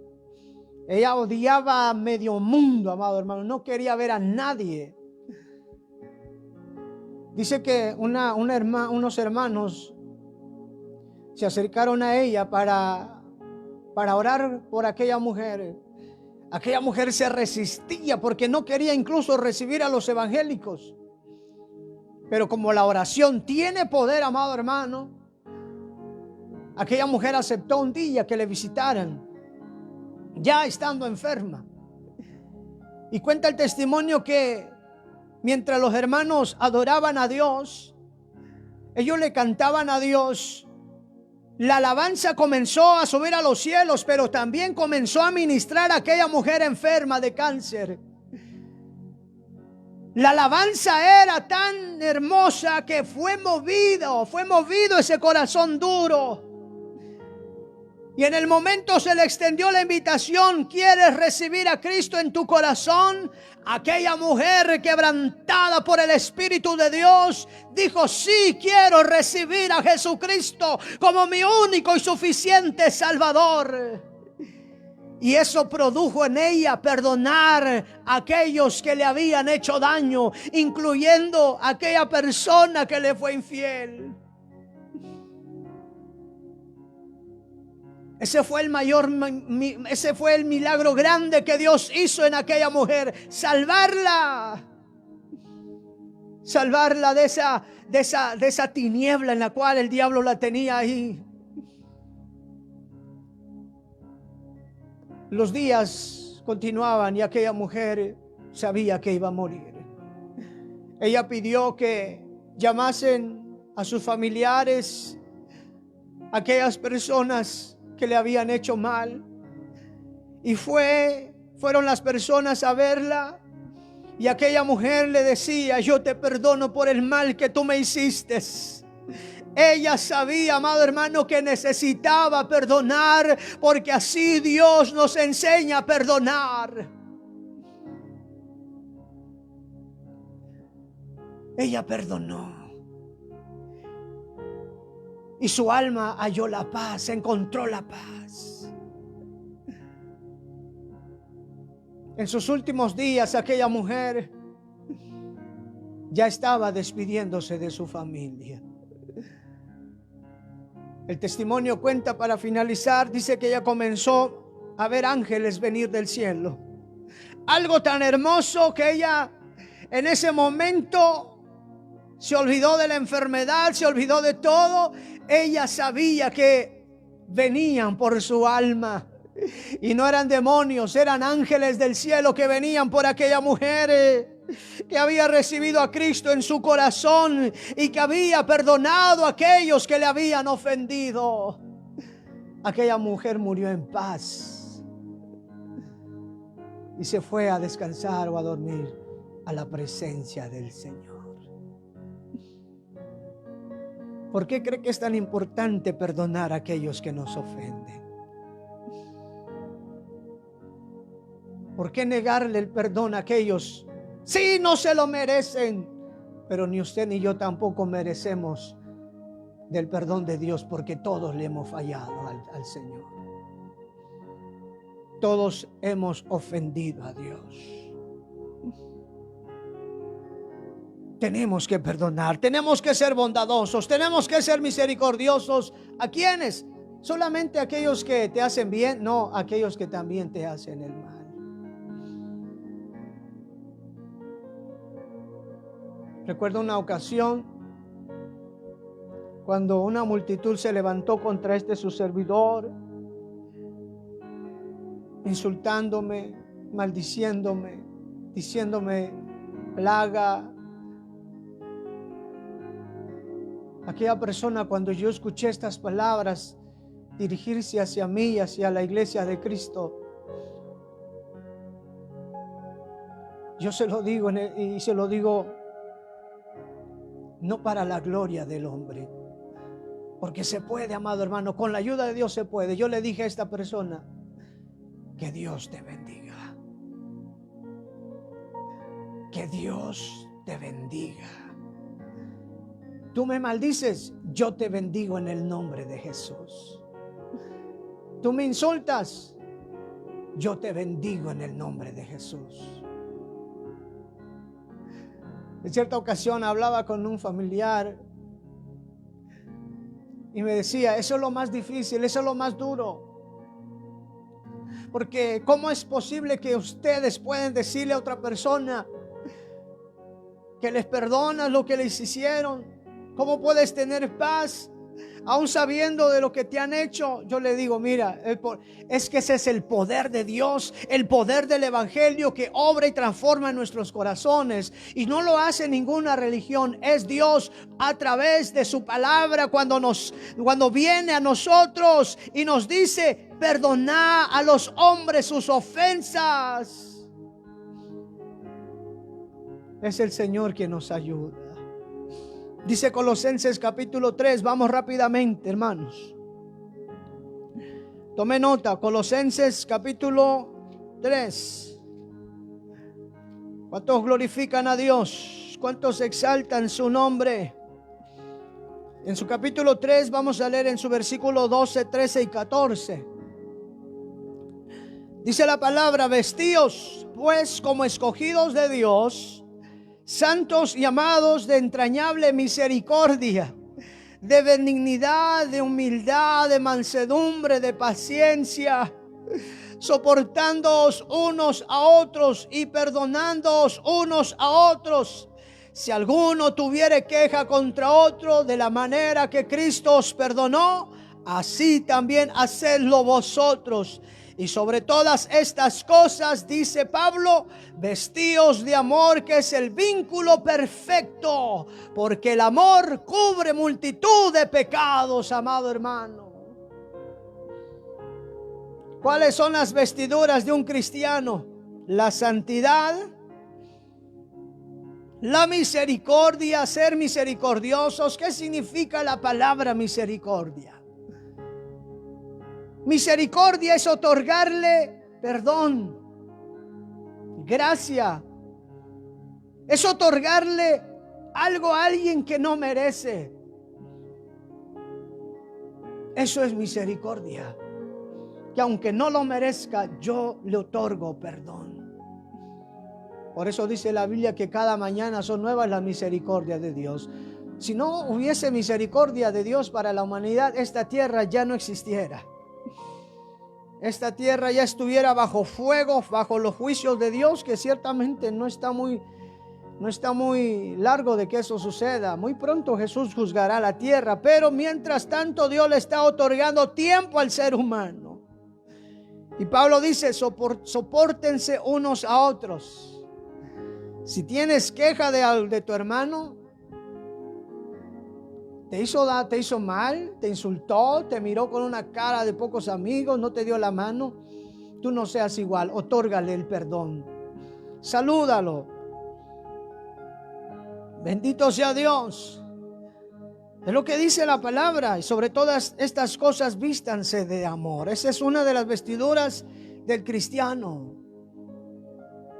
Ella odiaba a medio mundo, amado hermano, no quería ver a nadie. Dice que unos hermanos se acercaron a ella para orar por aquella mujer. Aquella mujer se resistía porque no quería incluso recibir a los evangélicos. Pero como la oración tiene poder, amado hermano, aquella mujer aceptó un día que le visitaran, ya estando enferma. Y cuenta el testimonio que mientras los hermanos adoraban a Dios, ellos le cantaban a Dios. La alabanza comenzó a subir a los cielos, pero también comenzó a ministrar a aquella mujer enferma de cáncer. La alabanza era tan hermosa que fue movido ese corazón duro. Y en el momento se le extendió la invitación: ¿quieres recibir a Cristo en tu corazón? Aquella mujer quebrantada por el Espíritu de Dios dijo: sí, quiero recibir a Jesucristo como mi único y suficiente Salvador. Y eso produjo en ella perdonar a aquellos que le habían hecho daño, incluyendo a aquella persona que le fue infiel. Ese fue el milagro grande que Dios hizo en aquella mujer: salvarla de esa tiniebla en la cual el diablo la tenía ahí. Los días continuaban y aquella mujer sabía que iba a morir. Ella pidió que llamasen a sus familiares, aquellas personas que le habían hecho mal, y fueron las personas a verla, y aquella mujer le decía: yo te perdono por el mal que tú me hiciste. Ella sabía, amado hermano, que necesitaba perdonar, porque así Dios nos enseña a perdonar. Ella perdonó y su alma halló la paz, encontró la paz. En sus últimos días, aquella mujer ya estaba despidiéndose de su familia. El testimonio cuenta, para finalizar, dice que ella comenzó a ver ángeles venir del cielo. Algo tan hermoso que ella en ese momento se olvidó de la enfermedad, se olvidó de todo. Ella sabía que venían por su alma. Y no eran demonios, eran ángeles del cielo que venían por aquella mujer que había recibido a Cristo en su corazón y que había perdonado a aquellos que le habían ofendido. Aquella mujer murió en paz y se fue a descansar o a dormir a la presencia del Señor. ¿Por qué cree que es tan importante perdonar a aquellos que nos ofenden? ¿Por qué negarle el perdón a aquellos? Sí, no se lo merecen, pero ni usted ni yo tampoco merecemos del perdón de Dios, porque todos le hemos fallado al Señor. Todos hemos ofendido a Dios. tenemos que perdonar, tenemos que ser bondadosos, tenemos que ser misericordiosos. ¿A quiénes? ¿Solamente a aquellos que te hacen bien? No, a aquellos que también te hacen el mal. Recuerdo una ocasión cuando una multitud se levantó contra su servidor, insultándome, maldiciéndome, diciéndome plaga. Aquella persona, cuando yo escuché estas palabras dirigirse hacia mí y hacia la iglesia de Cristo, yo se lo digo y se lo digo no para la gloria del hombre, porque se puede, amado hermano, con la ayuda de Dios se puede. Yo le dije a esta persona: que Dios te bendiga, que Dios te bendiga. Tú me maldices, yo te bendigo en el nombre de Jesús. Tú me insultas, yo te bendigo en el nombre de Jesús. En cierta ocasión hablaba con un familiar y me decía: eso es lo más difícil, eso es lo más duro. Porque ¿cómo es posible que ustedes pueden decirle a otra persona que les perdonas lo que les hicieron? ¿Cómo puedes tener paz aún sabiendo de lo que te han hecho? Yo le digo: mira, es que ese es el poder de Dios, el poder del evangelio que obra y transforma en nuestros corazones. Y no lo hace ninguna religión, es Dios a través de su palabra cuando viene a nosotros y nos dice: perdonad a los hombres sus ofensas. Es el Señor quien nos ayuda. Dice Colosenses capítulo 3, vamos rápidamente, hermanos. Tome nota, Colosenses capítulo 3. ¿Cuántos glorifican a Dios? ¿Cuántos exaltan su nombre? En su capítulo 3 vamos a leer en su versículo 12, 13 y 14. Dice la palabra: vestíos pues como escogidos de Dios, santos y amados, de entrañable misericordia, de benignidad, de humildad, de mansedumbre, de paciencia, soportándoos unos a otros y perdonándoos unos a otros, si alguno tuviere queja contra otro, de la manera que Cristo os perdonó, así también hacedlo vosotros. Y sobre todas estas cosas, dice Pablo, vestíos de amor, que es el vínculo perfecto, porque el amor cubre multitud de pecados, amado hermano. ¿Cuáles son las vestiduras de un cristiano? La santidad, la misericordia, ser misericordiosos. ¿Qué significa la palabra misericordia? Misericordia es otorgarle perdón, gracia. Es otorgarle algo a alguien que no merece. Eso es misericordia. Que aunque no lo merezca, yo le otorgo perdón. Por eso dice la Biblia que cada mañana son nuevas las misericordias de Dios. Si no hubiese misericordia de Dios para la humanidad, esta tierra ya no existiera. Esta tierra ya estuviera bajo fuego, bajo los juicios de Dios, que ciertamente no está muy largo de que eso suceda. Muy pronto Jesús juzgará la tierra, pero mientras tanto Dios le está otorgando tiempo al ser humano. Y Pablo dice: sopórtense unos a otros. Si tienes queja de tu hermano, te hizo mal, te insultó, te miró con una cara de pocos amigos, no te dio la mano, tú no seas igual, otórgale el perdón, salúdalo. Bendito sea Dios. Es lo que dice la palabra. Y sobre todas estas cosas vístanse de amor. Esa es una de las vestiduras del cristiano.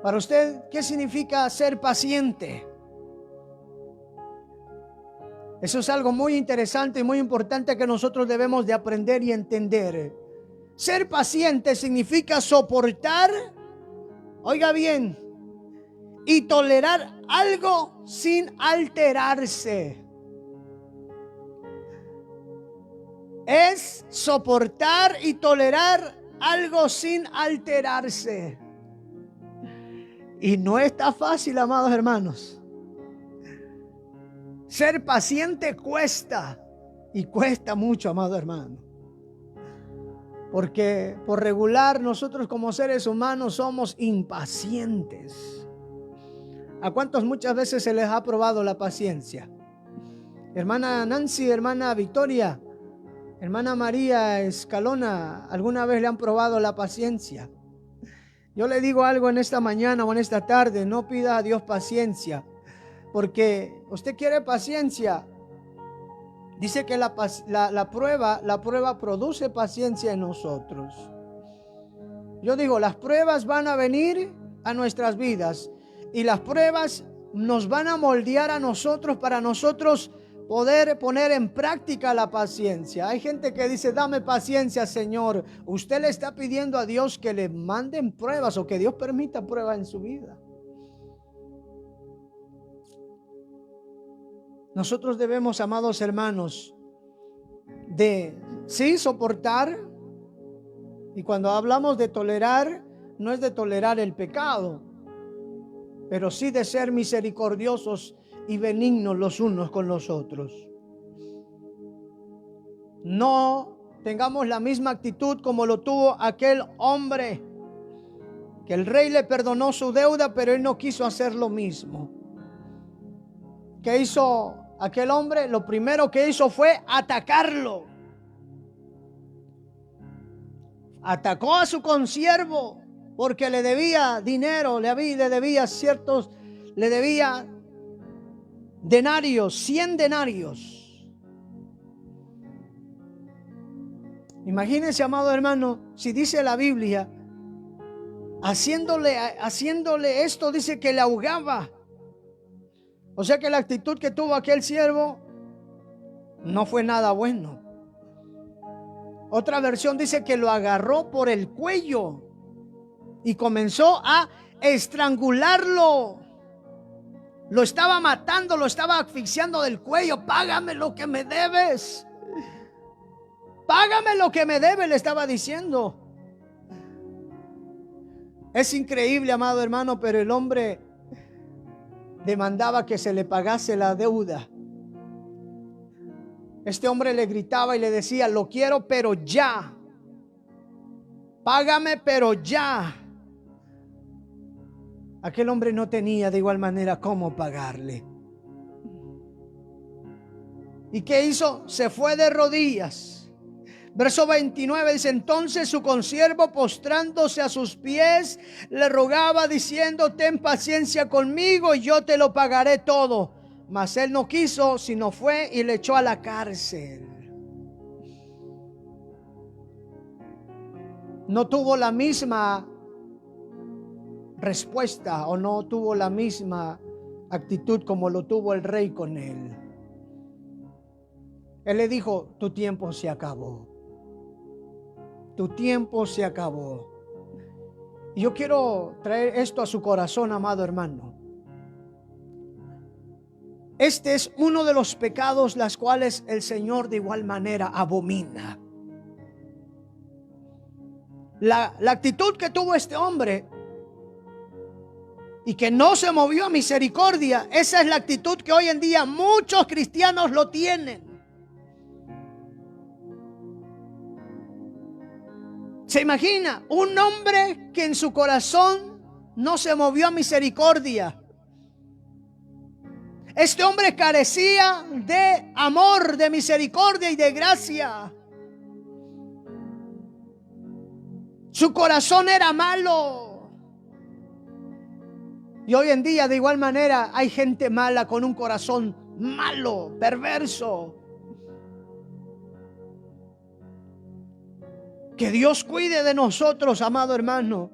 Para usted, ¿qué significa ser paciente? Eso es algo muy interesante y muy importante que nosotros debemos de aprender y entender. Ser paciente significa soportar, oiga bien, y tolerar algo sin alterarse. Es soportar y tolerar algo sin alterarse. Y no está fácil, amados hermanos. Ser paciente cuesta, y cuesta mucho, amado hermano. Porque por regular nosotros como seres humanos somos impacientes. ¿A cuántos muchas veces se les ha probado la paciencia? Hermana Nancy, hermana Victoria, hermana María Escalona, ¿alguna vez le han probado la paciencia? Yo le digo algo en esta mañana o en esta tarde: no pida a Dios paciencia, porque usted quiere paciencia. Dice que la prueba produce paciencia en nosotros. Yo digo, las pruebas van a venir a nuestras vidas y las pruebas nos van a moldear a nosotros para nosotros poder poner en práctica la paciencia. Hay gente que dice: dame paciencia, Señor. Usted le está pidiendo a Dios que le manden pruebas o que Dios permita pruebas en su vida. Nosotros debemos, amados hermanos, de sí soportar. Y cuando hablamos de tolerar, no es de tolerar el pecado, pero sí de ser misericordiosos y benignos los unos con los otros. No tengamos la misma actitud como lo tuvo aquel hombre, que el rey le perdonó su deuda, pero él no quiso hacer lo mismo. ¿Qué hizo aquel hombre? Lo primero que hizo fue atacarlo. Atacó a su consiervo porque le debía dinero, le debía denarios, 100 denarios. Imagínense, amado hermano, si dice la Biblia, haciéndole esto, dice que le ahogaba. O sea que la actitud que tuvo aquel siervo no fue nada bueno. Otra versión dice que lo agarró por el cuello y comenzó a estrangularlo. Lo estaba matando, lo estaba asfixiando del cuello. Págame lo que me debes. Págame lo que me debes, le estaba diciendo. Es increíble, amado hermano, pero el hombre demandaba que se le pagase la deuda. Este hombre le gritaba y le decía: lo quiero, pero ya. Págame, pero ya. Aquel hombre no tenía de igual manera cómo pagarle. ¿Y qué hizo? Se fue de rodillas. Verso 29 dice: entonces su consiervo, postrándose a sus pies, le rogaba diciendo: ten paciencia conmigo y yo te lo pagaré todo. Mas él no quiso, sino fue y le echó a la cárcel. No tuvo la misma respuesta o no tuvo la misma actitud como lo tuvo el rey con él. Él le dijo: tu tiempo se acabó. Tu tiempo se acabó. Y yo quiero traer esto a su corazón, amado hermano. Este es uno de los pecados las cuales el Señor de igual manera abomina. La actitud que tuvo este hombre y que no se movió a misericordia, esa es la actitud que hoy en día muchos cristianos lo tienen. ¿Se imagina? Un hombre que en su corazón no se movió a misericordia. Este hombre carecía de amor, de misericordia y de gracia. Su corazón era malo. Y hoy en día de igual manera hay gente mala con un corazón malo, perverso. Que Dios cuide de nosotros, amado hermano.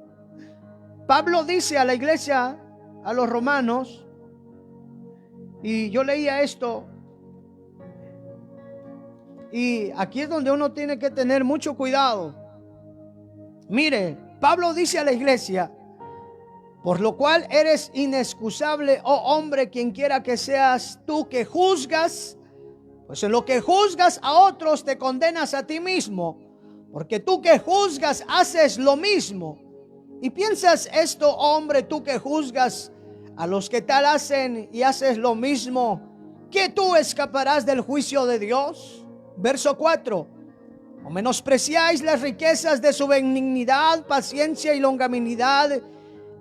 Pablo dice a la iglesia, a los romanos, y yo leía esto, y aquí es donde uno tiene que tener mucho cuidado. Mire, Pablo dice a la iglesia: Por lo cual eres inexcusable, oh hombre, quien quiera que seas tú que juzgas, pues en lo que juzgas a otros te condenas a ti mismo, porque tú que juzgas haces lo mismo. Y piensas esto, hombre, tú que juzgas a los que tal hacen y haces lo mismo, que tú escaparás del juicio de Dios. Verso 4. O menospreciáis las riquezas de su benignidad, paciencia y longanimidad,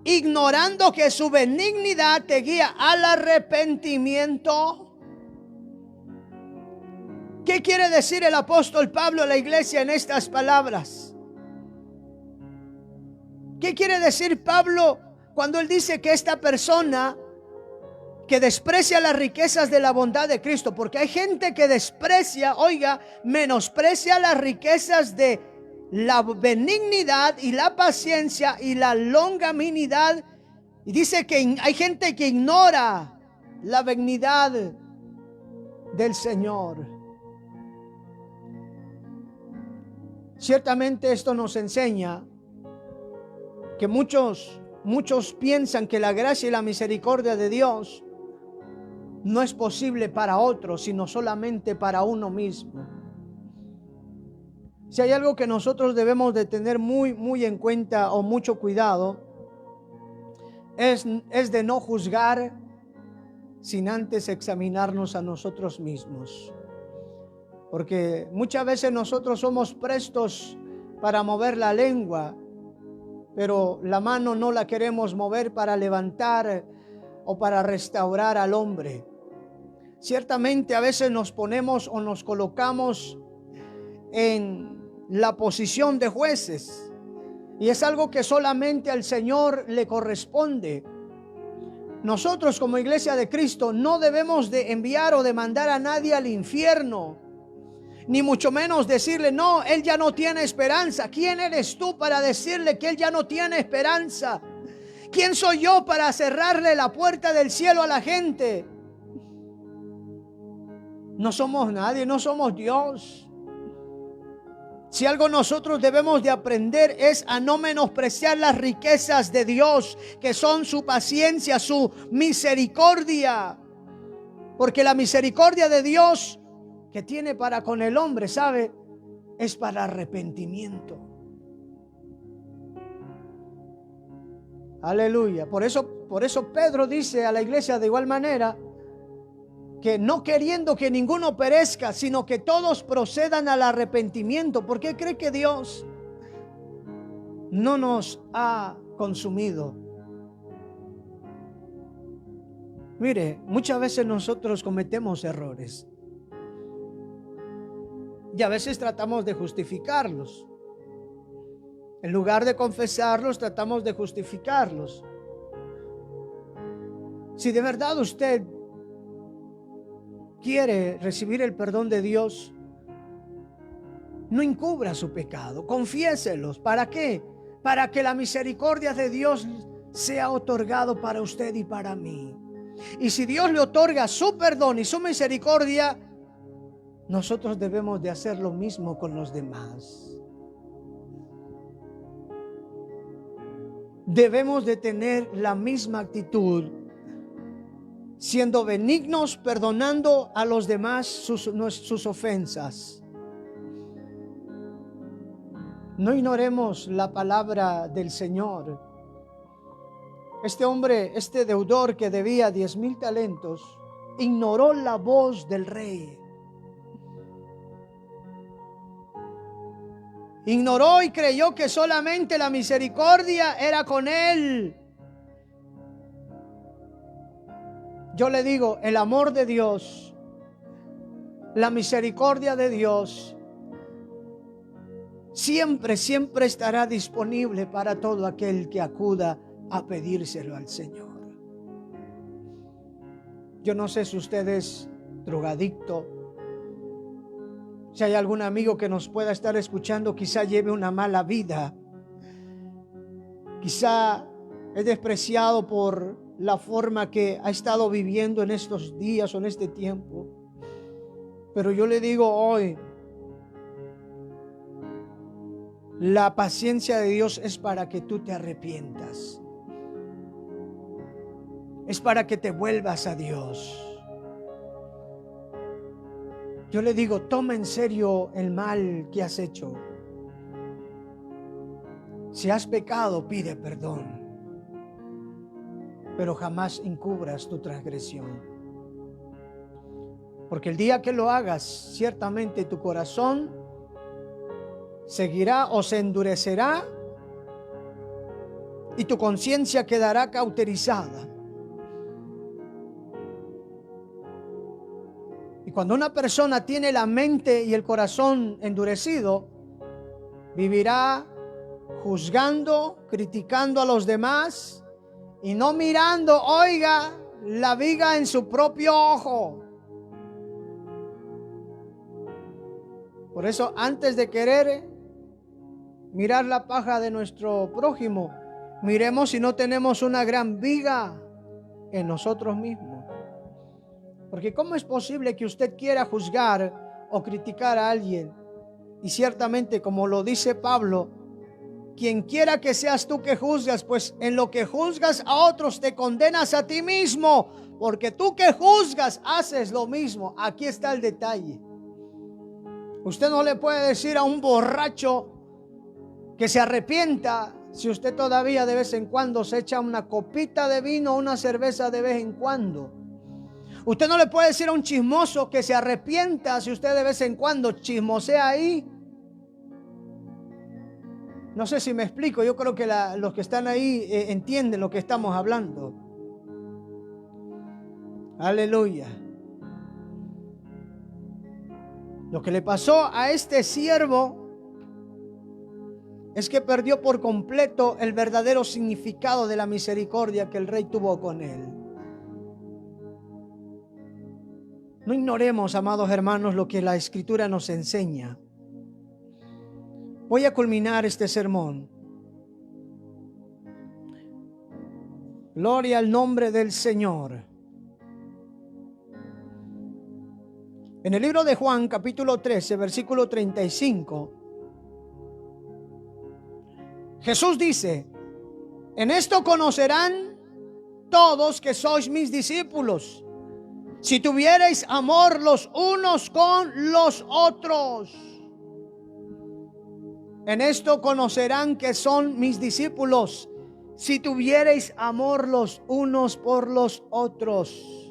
ignorando que su benignidad te guía al arrepentimiento. ¿Qué quiere decir el apóstol Pablo a la iglesia en estas palabras? ¿Qué quiere decir Pablo cuando él dice que esta persona que desprecia las riquezas de la bondad de Cristo? Porque hay gente que desprecia, menosprecia las riquezas de la benignidad y la paciencia y la longanimidad. Y dice que hay gente que ignora la benignidad del Señor. Ciertamente esto nos enseña que muchos piensan que la gracia y la misericordia de Dios no es posible para otros, sino solamente para uno mismo. Si hay algo que nosotros debemos de tener muy en cuenta o mucho cuidado, es de no juzgar sin antes examinarnos a nosotros mismos. Porque muchas veces nosotros somos prestos para mover la lengua, pero la mano no la queremos mover para levantar o para restaurar al hombre. Ciertamente a veces nos ponemos o nos colocamos en la posición de jueces, y es algo que solamente al Señor le corresponde. Nosotros como iglesia de Cristo no debemos de enviar o de mandar a nadie al infierno, ni mucho menos decirle, no, él ya no tiene esperanza. ¿Quién eres tú para decirle que él ya no tiene esperanza? ¿Quién soy yo para cerrarle la puerta del cielo a la gente? No somos nadie, no somos Dios. Si algo nosotros debemos de aprender es a no menospreciar las riquezas de Dios, que son su paciencia, su misericordia. Porque la misericordia de Dios que tiene para con el hombre, ¿sabe? Es para arrepentimiento. Aleluya. Por eso Pedro dice a la iglesia de igual manera, que no queriendo que ninguno perezca, sino que todos procedan al arrepentimiento. ¿Por qué cree que Dios no nos ha consumido? Mire, muchas veces nosotros cometemos errores y a veces tratamos de justificarlos. En lugar de confesarlos, tratamos de justificarlos. Si de verdad usted quiere recibir el perdón de Dios, no encubra su pecado, confiéselos. ¿Para qué? Para que la misericordia de Dios sea otorgado para usted y para mí. Y si Dios le otorga su perdón y su misericordia, nosotros debemos de hacer lo mismo con los demás. Debemos de tener la misma actitud, siendo benignos, perdonando a los demás sus ofensas. No ignoremos la palabra del Señor. Este hombre, este deudor que debía 10,000 talentos, ignoró la voz del rey. Ignoró y creyó que solamente la misericordia era con él. Yo le digo, el amor de Dios, la misericordia de Dios, siempre estará disponible para todo aquel que acuda a pedírselo al Señor. Yo no sé si usted es drogadicto, si hay algún amigo que nos pueda estar escuchando, quizá lleve una mala vida, quizá es despreciado por la forma que ha estado viviendo en estos días o en este tiempo. Pero yo le digo hoy, la paciencia de Dios es para que tú te arrepientas. es para que te vuelvas a Dios. Yo le digo, toma en serio el mal que has hecho. Si has pecado, pide perdón, pero jamás encubras tu transgresión. Porque el día que lo hagas, ciertamente tu corazón seguirá o se endurecerá y tu conciencia quedará cauterizada. Y cuando una persona tiene la mente y el corazón endurecido, vivirá juzgando, criticando a los demás y no mirando, oiga, la viga en su propio ojo. Por eso, antes de querer mirar la paja de nuestro prójimo, miremos si no tenemos una gran viga en nosotros mismos. Porque ¿cómo es posible que usted quiera juzgar o criticar a alguien? Y ciertamente, como lo dice Pablo, quien quiera que seas tú que juzgas, pues en lo que juzgas a otros te condenas a ti mismo, porque tú que juzgas haces lo mismo. Aquí está el detalle. Usted no le puede decir a un borracho que se arrepienta si usted todavía de vez en cuando se echa una copita de vino o una cerveza de vez en cuando. Usted no le puede decir a un chismoso que se arrepienta si usted de vez en cuando chismosea ahí. No sé si me explico. Yo creo que los que están ahí entienden lo que estamos hablando. Aleluya. Lo que le pasó a este siervo es que perdió por completo el verdadero significado de la misericordia que el rey tuvo con él. No ignoremos, amados hermanos, lo que la Escritura nos enseña. Voy a culminar este sermón. Gloria al nombre del Señor. En el libro de Juan, capítulo 13, versículo 35, Jesús dice: en esto conocerán todos que sois mis discípulos, si tuvierais amor los unos con los otros. En esto conocerán que son mis discípulos, si tuvierais amor los unos por los otros.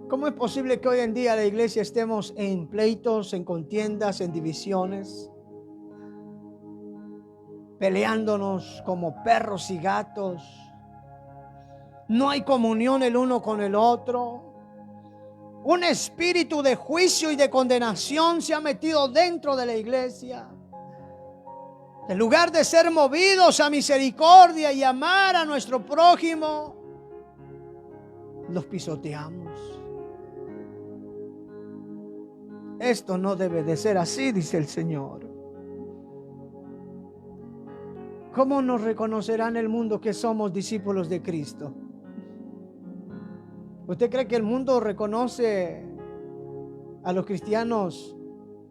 ¿Cómo es posible que hoy en día la iglesia estemos en pleitos, en contiendas, en divisiones, peleándonos como perros y gatos? No hay comunión el uno con el otro. Un espíritu de juicio y de condenación se ha metido dentro de la iglesia. En lugar de ser movidos a misericordia y amar a nuestro prójimo, los pisoteamos. Esto no debe de ser así, dice el Señor. ¿Cómo nos reconocerá en el mundo que somos discípulos de Cristo? ¿Usted cree que el mundo reconoce a los cristianos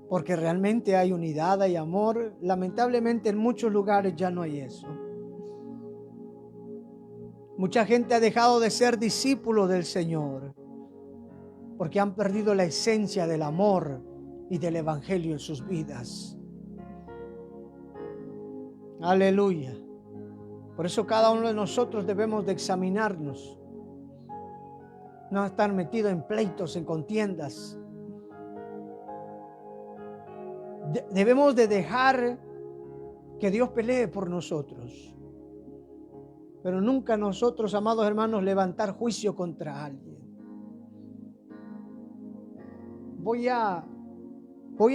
porque realmente hay unidad, hay amor? Lamentablemente en muchos lugares ya no hay eso. Mucha gente ha dejado de ser discípulos del Señor porque han perdido la esencia del amor y del evangelio en sus vidas. Aleluya. Por eso cada uno de nosotros debemos de examinarnos. No estar metido en pleitos, en contiendas. Debemos de dejar que Dios pelee por nosotros. Pero nunca nosotros, amados hermanos, levantar juicio contra alguien. Voy a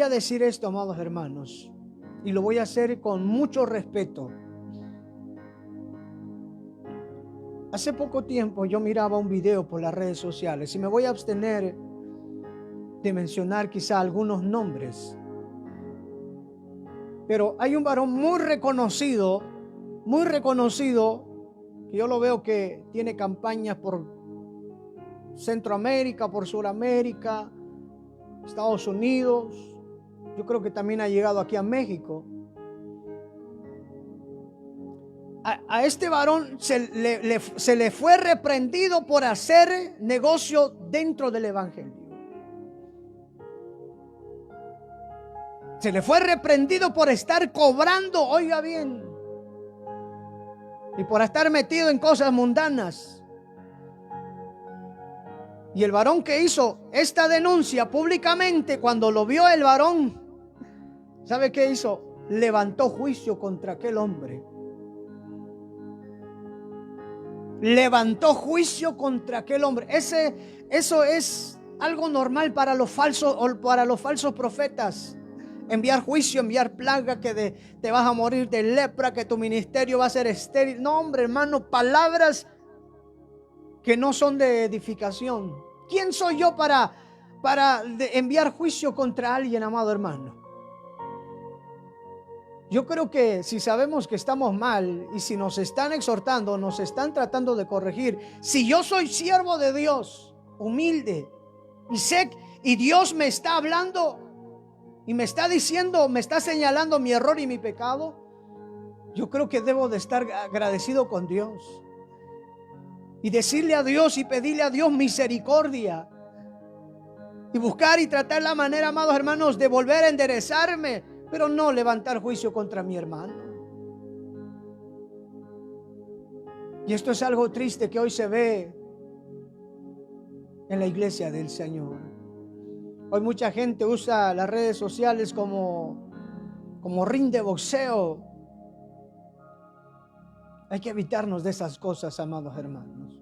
decir esto, amados hermanos, y lo voy a hacer con mucho respeto. Hace poco tiempo yo miraba un video por las redes sociales y me voy a abstener de mencionar quizá algunos nombres. Pero hay un varón muy reconocido, que yo lo veo que tiene campañas por Centroamérica, por Sudamérica, Estados Unidos. Yo creo que también ha llegado aquí a México. a este varón se le fue reprendido por hacer negocio dentro del evangelio. Se le fue reprendido por estar cobrando, oiga bien, y por estar metido en cosas mundanas. Y el varón que hizo esta denuncia públicamente, cuando lo vio el varón, ¿sabe qué hizo? Levantó juicio contra aquel hombre. Levantó juicio contra aquel hombre. Eso es algo normal para los falsos profetas. Enviar juicio, enviar plaga, que te vas a morir de lepra, que tu ministerio va a ser estéril. No, hombre, hermano, palabras que no son de edificación. ¿Quién soy yo para enviar juicio contra alguien, amado hermano? Yo creo que si sabemos que estamos mal y si nos están exhortando, nos están tratando de corregir, si yo soy siervo de Dios, humilde, y sé, y Dios me está hablando y me está diciendo, me está señalando mi error y mi pecado, yo creo que debo de estar agradecido con Dios y decirle a Dios y pedirle a Dios misericordia y buscar y tratar la manera, amados hermanos, de volver a enderezarme, pero no levantar juicio contra mi hermano. Y esto es algo triste que hoy se ve en la iglesia del Señor. Hoy mucha gente usa las redes sociales como ring de boxeo. Hay que evitarnos de esas cosas, amados hermanos.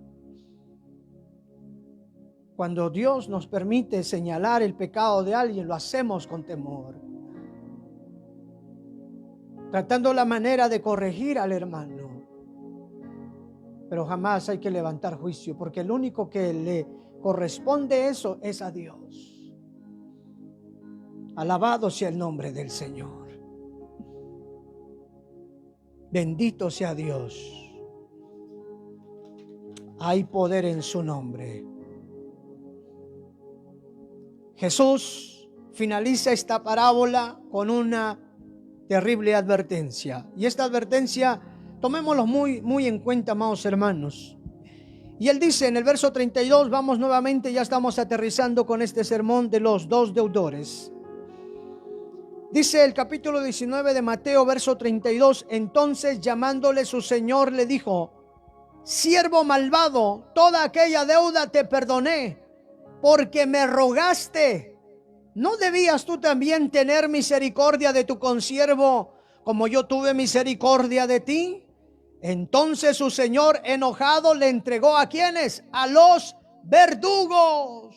Cuando Dios nos permite señalar el pecado de alguien, lo hacemos con temor, tratando la manera de corregir al hermano. Pero jamás hay que levantar juicio, porque el único que le corresponde eso es a Dios. Alabado sea el nombre del Señor. Bendito sea Dios. Hay poder en su nombre. Jesús finaliza esta parábola con una terrible advertencia. Y esta advertencia, tomémoslo muy en cuenta, amados hermanos. Y él dice en el verso 32, vamos nuevamente, ya estamos aterrizando con este sermón de los dos deudores. Dice el capítulo 19 de Mateo, verso 32, entonces llamándole su señor le dijo, siervo malvado, toda aquella deuda te perdoné, porque me rogaste. ¿No debías tú también tener misericordia de tu consiervo, como yo tuve misericordia de ti? Entonces su señor enojado le entregó ¿a quiénes? A los verdugos.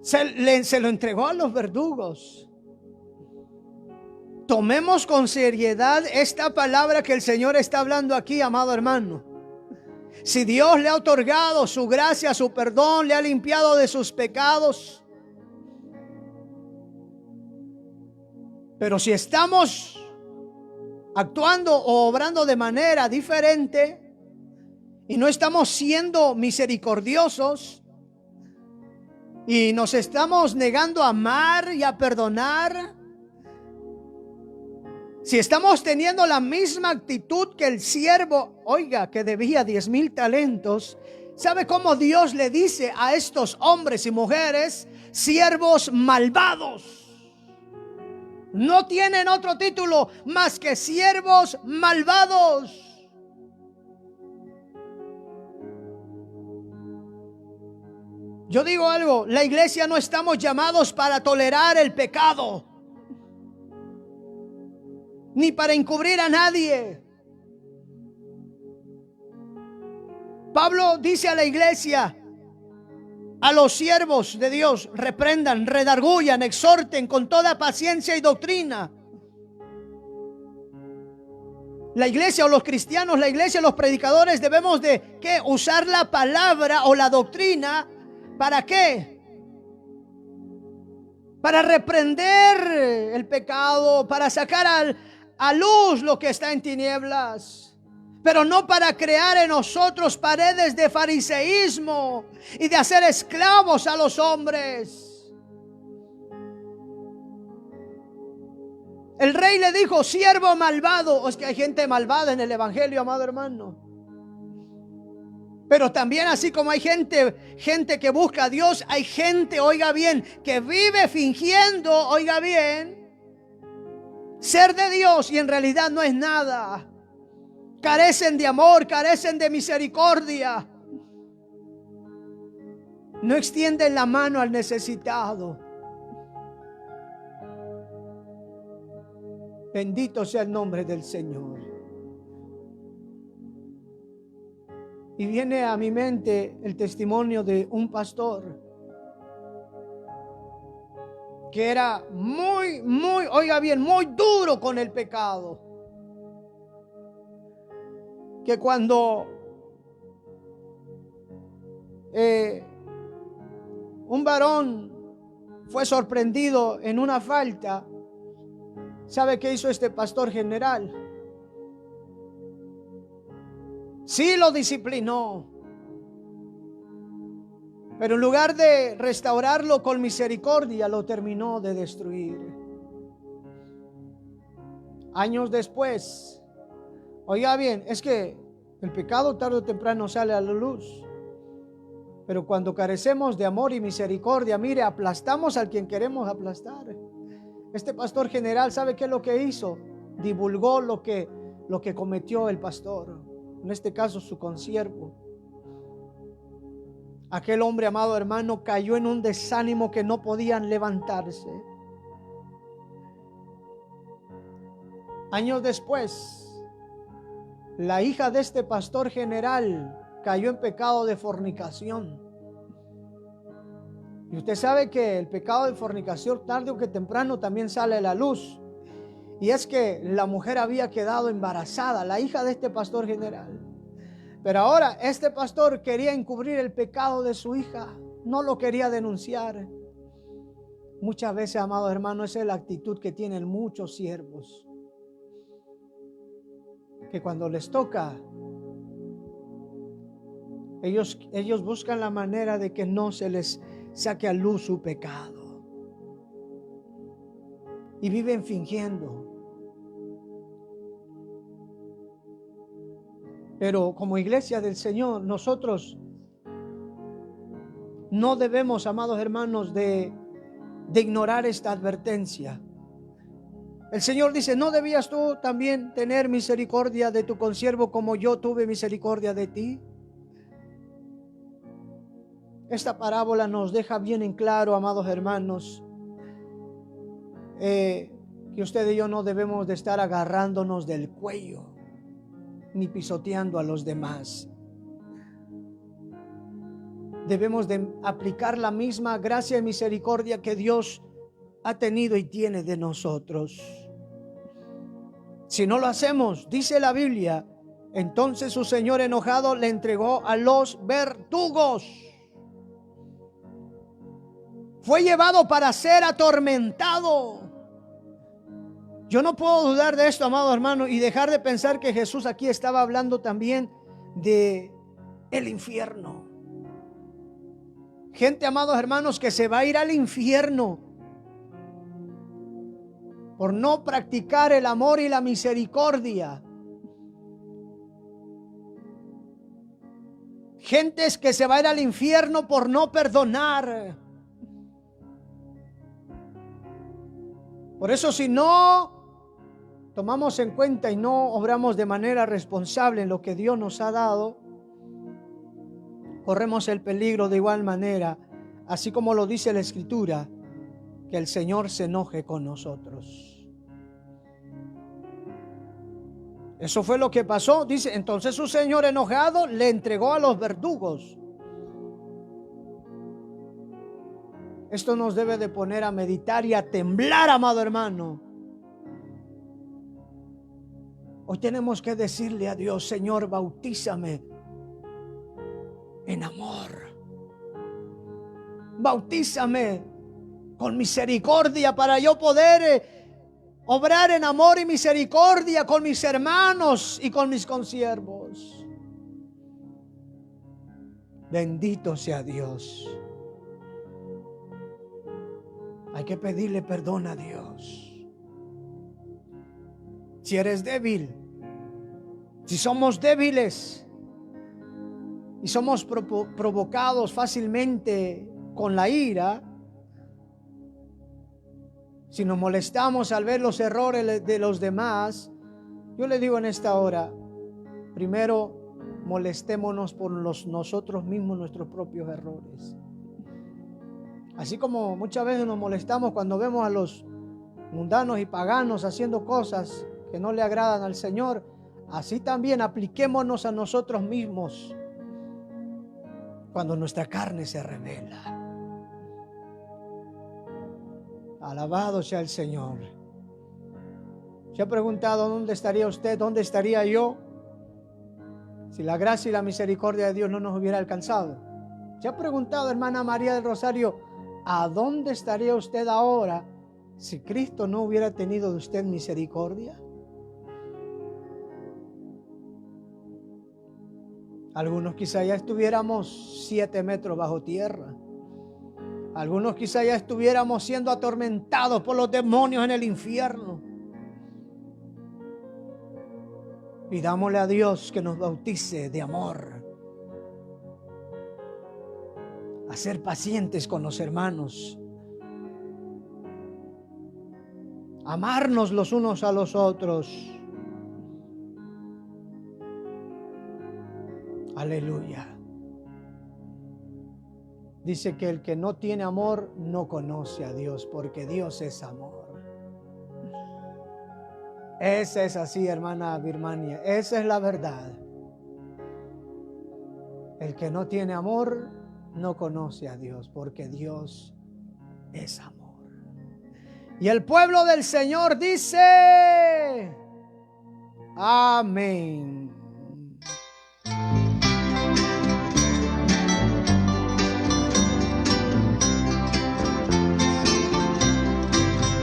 Se lo entregó a los verdugos. Tomemos con seriedad esta palabra que el Señor está hablando aquí, amado hermano. Si Dios le ha otorgado su gracia, su perdón, le ha limpiado de sus pecados, pero si estamos actuando o obrando de manera diferente y no estamos siendo misericordiosos y nos estamos negando a amar y a perdonar, si estamos teniendo la misma actitud que el siervo, oiga, que debía 10,000 talentos, ¿sabe cómo Dios le dice a estos hombres y mujeres? Siervos malvados. No tienen otro título más que siervos malvados. Yo digo algo, la iglesia no estamos llamados para tolerar el pecado, ni para encubrir a nadie. Pablo dice a la iglesia, a los siervos de Dios, reprendan, redarguyan, exhorten con toda paciencia y doctrina. La iglesia o los cristianos, la iglesia, los predicadores debemos de ¿qué? Usar la palabra o la doctrina. ¿Para qué? Para reprender el pecado, para sacar a luz lo que está en tinieblas. Pero no para crear en nosotros paredes de fariseísmo y de hacer esclavos a los hombres. El rey le dijo: siervo malvado. O es que hay gente malvada en el evangelio, amado hermano. Pero también, así como hay gente que busca a Dios, hay gente, oiga bien, que vive fingiendo, oiga bien, ser de Dios y en realidad no es nada. Carecen de amor, carecen de misericordia. No extienden la mano al necesitado. Bendito sea el nombre del Señor. Y viene a mi mente el testimonio de un pastor que era muy, oiga bien, muy duro con el pecado. Que cuando un varón fue sorprendido en una falta, ¿sabe qué hizo este pastor general? Sí lo disciplinó, pero en lugar de restaurarlo con misericordia, lo terminó de destruir. Años después, oiga bien, es que el pecado tarde o temprano sale a la luz. Pero cuando carecemos de amor y misericordia, mire, aplastamos al quien queremos aplastar. Este pastor general, ¿sabe qué es lo que hizo? Divulgó lo que cometió el pastor. En este caso, su consiervo. Aquel hombre, amado hermano, cayó en un desánimo que no podían levantarse. Años después, la hija de este pastor general cayó en pecado de fornicación. Y usted sabe que el pecado de fornicación tarde o que temprano también sale a la luz. Y es que la mujer había quedado embarazada, la hija de este pastor general. Pero ahora este pastor quería encubrir el pecado de su hija, no lo quería denunciar. Muchas veces, amados hermanos, esa es la actitud que tienen muchos siervos, que cuando les toca, ellos buscan la manera de que no se les saque a luz su pecado. Y viven fingiendo. Pero como iglesia del Señor, nosotros no debemos, amados hermanos, de ignorar esta advertencia. El Señor dice: ¿no debías tú también tener misericordia de tu consiervo como yo tuve misericordia de ti? Esta parábola nos deja bien en claro, amados hermanos, que usted y yo no debemos de estar agarrándonos del cuello ni pisoteando a los demás. Debemos de aplicar la misma gracia y misericordia que Dios ha tenido y tiene de nosotros. Si no lo hacemos, dice la Biblia, entonces su Señor enojado le entregó a los verdugos. Fue llevado para ser atormentado. Yo no puedo dudar de esto, amado hermano, y dejar de pensar que Jesús aquí estaba hablando también de el infierno. Gente, amados hermanos, que se va a ir al infierno por no practicar el amor y la misericordia. Gentes que se va a ir al infierno por no perdonar. Por eso, si no tomamos en cuenta y no obramos de manera responsable en lo que Dios nos ha dado, corremos el peligro de igual manera, así como lo dice la Escritura, que el Señor se enoje con nosotros. Eso fue lo que pasó. Dice, entonces su Señor enojado le entregó a los verdugos. Esto nos debe de poner a meditar y a temblar, amado hermano. Hoy tenemos que decirle a Dios: Señor, bautízame en amor. Bautízame con misericordia para yo poder obrar en amor y misericordia con mis hermanos y con mis consiervos. Bendito sea Dios. Hay que pedirle perdón a Dios. Si eres débil, si somos débiles y somos provocados fácilmente con la ira, si nos molestamos al ver los errores de los demás, yo le digo en esta hora, primero molestémonos por nosotros mismos, nuestros propios errores. Así como muchas veces nos molestamos cuando vemos a los mundanos y paganos haciendo cosas que no le agradan al Señor, así también apliquémonos a nosotros mismos cuando nuestra carne se revela. Alabado sea el Señor. ¿Se ha preguntado dónde estaría usted, dónde estaría yo, si la gracia y la misericordia de Dios no nos hubiera alcanzado? ¿Se ha preguntado, hermana María del Rosario, a dónde estaría usted ahora si Cristo no hubiera tenido de usted misericordia? Algunos quizá ya estuviéramos 7 metros bajo tierra. Algunos quizá ya estuviéramos siendo atormentados por los demonios en el infierno. Pidámosle a Dios que nos bautice de amor, a ser pacientes con los hermanos, amarnos los unos a los otros. Aleluya. Dice que el que no tiene amor no conoce a Dios, porque Dios es amor. Esa es así, hermana Birmania. Esa es la verdad. El que no tiene amor no conoce a Dios, porque Dios es amor. Y el pueblo del Señor dice: amén.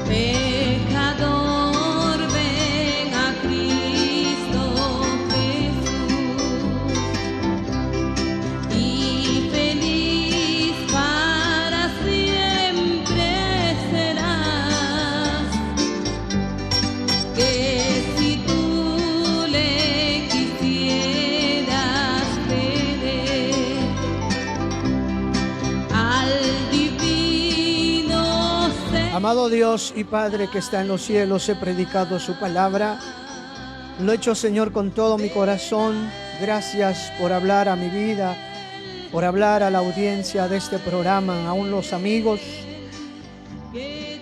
Pecador, ven a Cristo Jesús, y feliz para siempre serás, que si tú le quisieras ver al divino ser. Amado Dios y Padre que está en los cielos, he predicado su palabra. Lo he hecho, Señor, con todo mi corazón. Gracias por hablar a mi vida, por hablar a la audiencia de este programa, aún los amigos.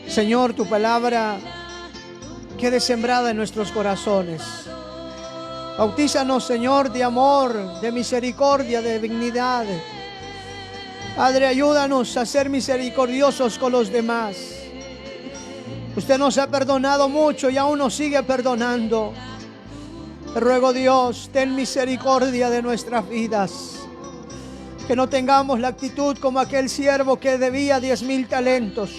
Señor, tu palabra quede sembrada en nuestros corazones. Bautízanos, Señor, de amor, de misericordia, de dignidad. Padre, ayúdanos a ser misericordiosos con los demás. Usted nos ha perdonado mucho y aún nos sigue perdonando. Te ruego, Dios, ten misericordia de nuestras vidas. Que no tengamos la actitud como aquel siervo que debía 10,000 talentos.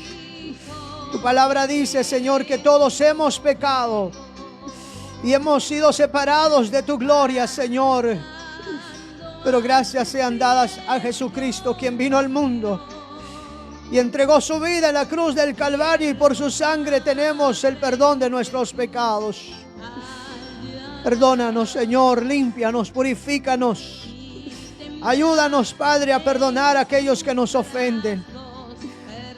Tu palabra dice, Señor, que todos hemos pecado y hemos sido separados de tu gloria, Señor. Pero gracias sean dadas a Jesucristo, quien vino al mundo y entregó su vida en la cruz del Calvario, y por su sangre tenemos el perdón de nuestros pecados. Perdónanos, Señor, límpianos, purifícanos. Ayúdanos, Padre, a perdonar a aquellos que nos ofenden.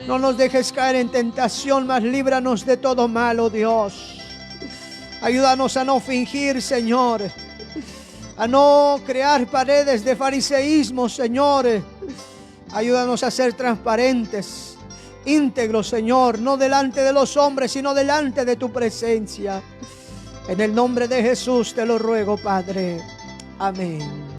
No nos dejes caer en tentación, mas líbranos de todo mal, oh Dios. Ayúdanos a no fingir, Señor, a no crear paredes de fariseísmo, Señor. Ayúdanos a ser transparentes, íntegros, Señor, no delante de los hombres, sino delante de tu presencia. En el nombre de Jesús te lo ruego, Padre. Amén.